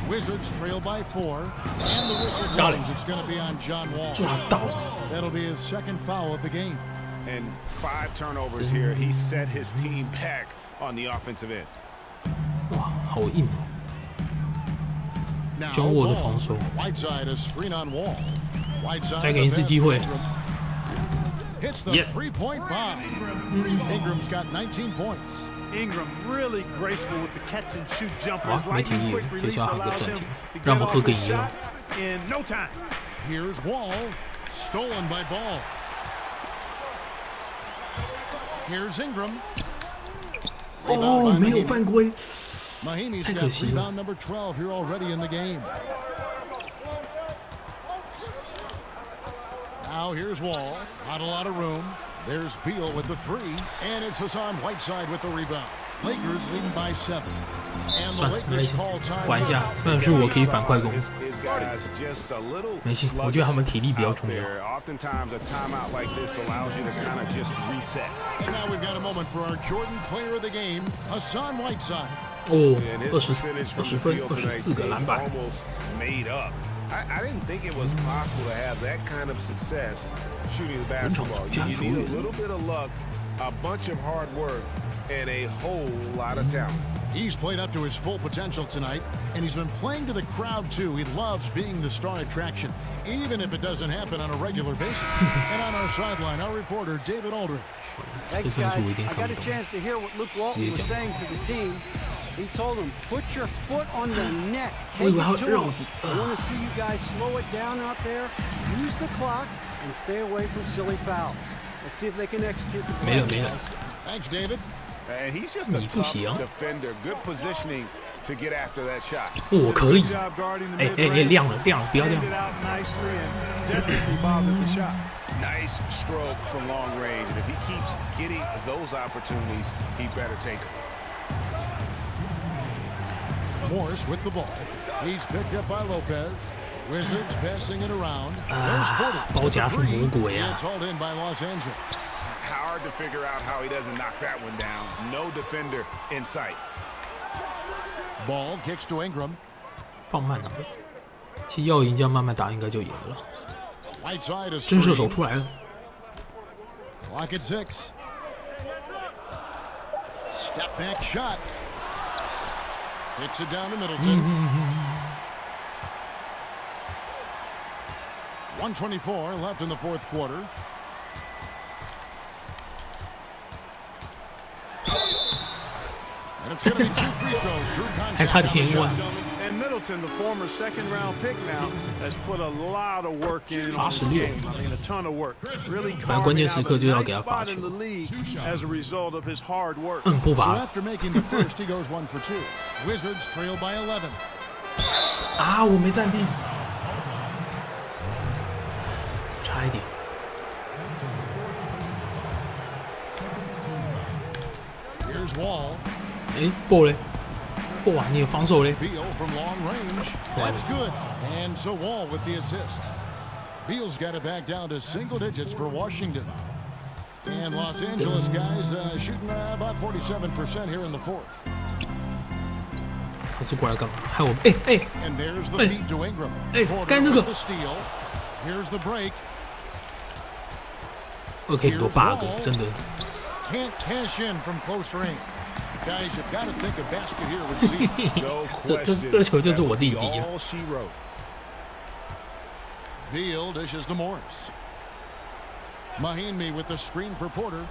Wizards trail by 4. And the whistle Got it. blows. It's going to be on John Wall. 抓到， That'll be his second foul of the game. And 5 turnovers here. He set his team back on the offensive end. 哇，好硬哦！ Now 教我的 Ball. 防守， Whiteside a screen on Wall. Whiteside 再给一次机会。 Hits the Yes. 3-point bomb. Ingram's got 19 points. Ingram really graceful with the catch and shoot 哇 jumpers. 没停 Lightning 义 quick 等一 release 下还有个 allows 暂 him 停 to， 让 get 我 off 喝个 his 饮料。 shot in no time. Here's Wall. Stolen by Ball. Here's Ingram. 哦，没有犯规， Mahimi's got rebound number 12 here already in the game. Now here's Wall. Not a lot of room. There's Beal with the three. And it's Hassan Whiteside with the rebound. Lakers leading by 7. And the Lakers call time. 缓一下，虽然是我可以反快攻，没事，我觉得他们体力比较重要。Oftentimes a timeout like this allows you to kind of just reset. And now we've got a moment for our Jordan player of the game, Hassan Whiteside. 哦，20分，24个篮板。 I didn't think it was possible to have that kind of success shooting the basketball. You need a little bit of luck, a bunch of hard work, and a whole lot of talent. He's played up to his full potential tonight, and he's been playing to the crowd too. He loves being the star attraction, even if it doesn't happen on a regular basis. And on our sideline, our reporter, David Aldridge. Thanks, guys. I got a chance to hear what Luke Walton was saying to the team. He told them, put your foot on the neck. Take it to him. I want to see you guys slow it down out there. Use the clock and stay away from silly fouls. Let's see if they can execute the play. Thanks, David. And he's just a tough defender. Good positioning to get after that shot. 哦，可以。亮了，不要这样。 Nice stroke from long range. And if he keeps getting those opportunities, he better take them. Morris with the ball. He's picked up by Lopez. Wizards passing it around. There's Porter. 包夹是魔鬼啊！ It's hauled in by Los Angeles. Hard to figure out how he doesn't knock that one down. No defender in sight. Ball kicks to Ingram. 放慢了，其实要赢这样慢慢打应该就赢了。 真射手出来了。 Clock at 6. Step back shot. Hits it down to Middleton. 1:24 left in the fourth quarter. And it's going to be 2 free throws. Drew contact. And Middleton, the former second-round pick now, has put a lot of work in this game. I mean, a ton of work. Really carving out a nice spot in the league as a result of his hard work. So after making the first, he goes 1 for 2. Wizards trail by 11. 啊，我没站定，差一点。 Here's Wall. 哎，爆嘞！哇，你有防守嘞 Beal from long range. That's good. And so Wall with the assist. Beal's got it back down to single digits for Washington. And Los Angeles guys shooting about 47% here in the fourth. 他是过来干嘛？害我And there's the feed to Ingram. 该那个 the steal. Here's the break. 可以多 bug， 真的。 Can't cash in from close range. Guys, you've got to think a basket here would see. 这球就是我自己击的。 Beal dishes to Morris. Mahimi with the screen for Porter.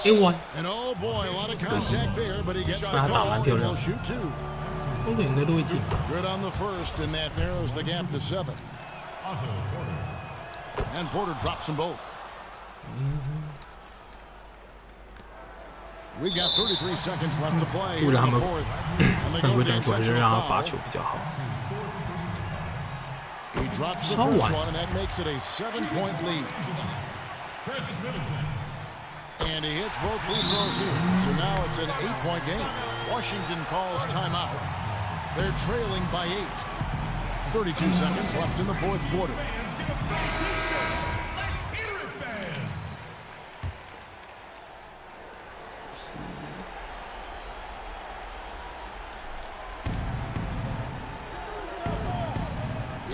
And oh boy, a lot of contact there, but he gets the call and he'll shoot 2. 应该都会进。 Good on the first, and that narrows the gap to 7. And Porter drops them both. We got 33 seconds left to play in the fourth. And they go to the intentional foul. He drops the first one, and that makes it a 7-point lead. And he hits both free throws here. So now it's an 8-point game. Washington calls timeout. They're trailing by 8. 32 seconds left in the fourth quarter.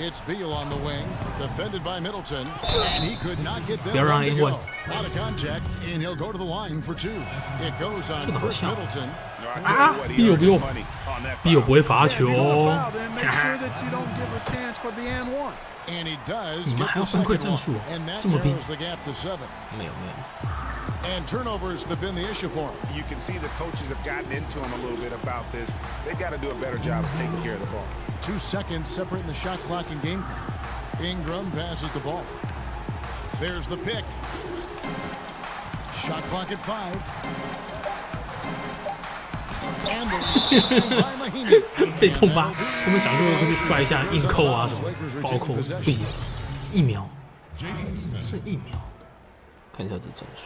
It's Beal on the wing, defended by Middleton, and he could not get there. Out of contact, and he'll go to the line for 2. It goes on Chris Middleton. 比我不会罚球。 And he does 你们还要 get 分 the 快 second 战 one, 术 and that 这么拼？ narrows the gap to 7. 没有。 And turnovers have been the issue for him. You can see the coaches have gotten into him a little bit about this. They've got to do a better job of taking care of the ball. 2 seconds separating the shot clock and game clock. Ingram passes the ball. There's the pick. Shot clock at 5. 被痛吧？我们想说会不会摔一下硬扣啊什么暴扣？不行，1秒，剩1秒。看一下这战术。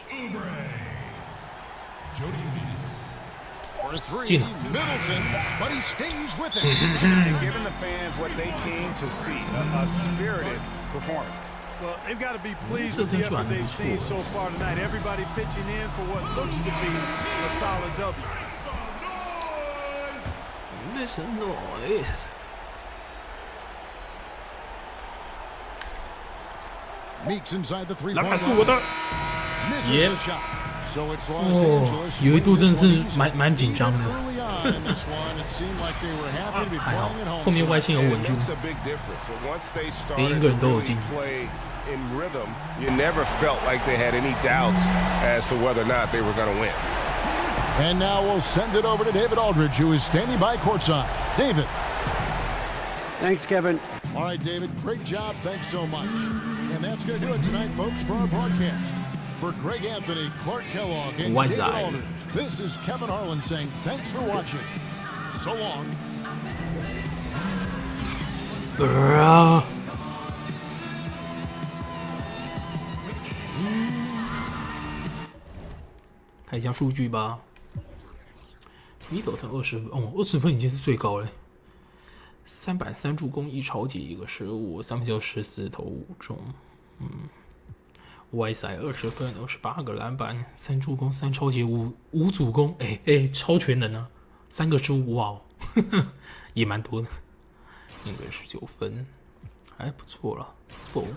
进了。Giving the fans what they came to see, a spirited performance. Well, they've got to be pleased with the effort they've seen so far tonight. Everybody pitching in for what looks to be a solid W. Make some noise. Meeks inside the 3-point line. 篮板是我的。耶。哦，有一度真的是蛮紧张的。还好，后面外线有稳住，连一个人都有进。In rhythm, you never felt like they had any doubts as to whether or not they were going to win. And now we'll send it over to David Aldridge, who is standing by courtside. David. Thanks, Kevin. All right, David, great job. Thanks so much. And that's going to do it tonight, folks, for our broadcast. For Greg Anthony, Clark Kellogg, and David Aldridge, this is Kevin Harlan saying thanks for watching. So long. 看一下数据吧。米德特20分，哦，20分已经是最高了。3板3助攻1抄截1个失误，3分球14投5中。外赛20分28个篮板3助攻3抄截5助攻，超全能啊！3个失误，哇，也蛮多的。应该19分，还不错了。不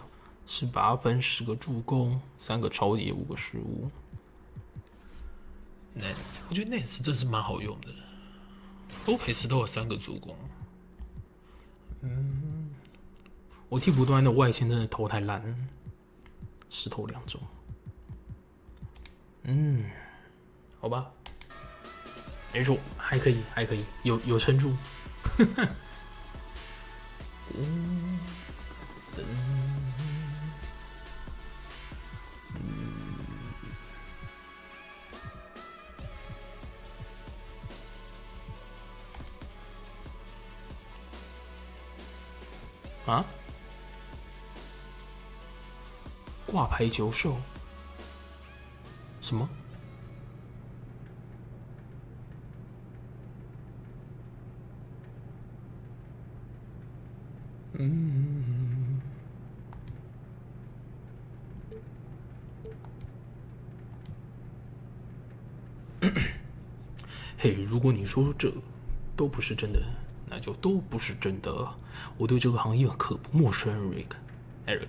，18分10个助攻3个抄截5个失误。Nets， 我觉得 Nets 真是蛮好用的，都培斯都有3个助攻。我替补端的外线真的投太烂，10投2中。好吧，没错，还可以，有撑住。啊？挂牌球手？什么？嘿，如果你说这都不是真的，那就都不是真的。我对这个行业可不陌生 ，Eric。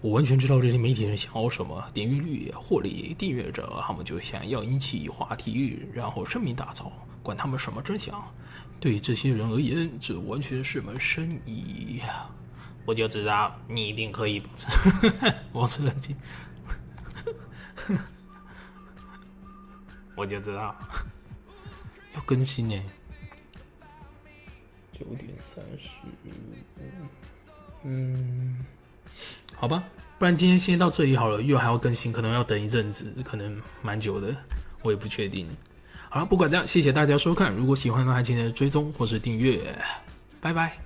我完全知道这些媒体人想要什么，点阅率、获利、订阅者，他们就想要引起话题，然后声名大噪，管他们什么真相。对这些人而言，这完全是门生意。我就知道你一定可以保持冷静。我就知道要更新呢。9点30，好吧，不然今天先到这里好了，又还要更新，可能要等一阵子，可能蛮久的，我也不确定。好了，不管这样，谢谢大家收看，如果喜欢的话，请记得追踪或是订阅，拜拜。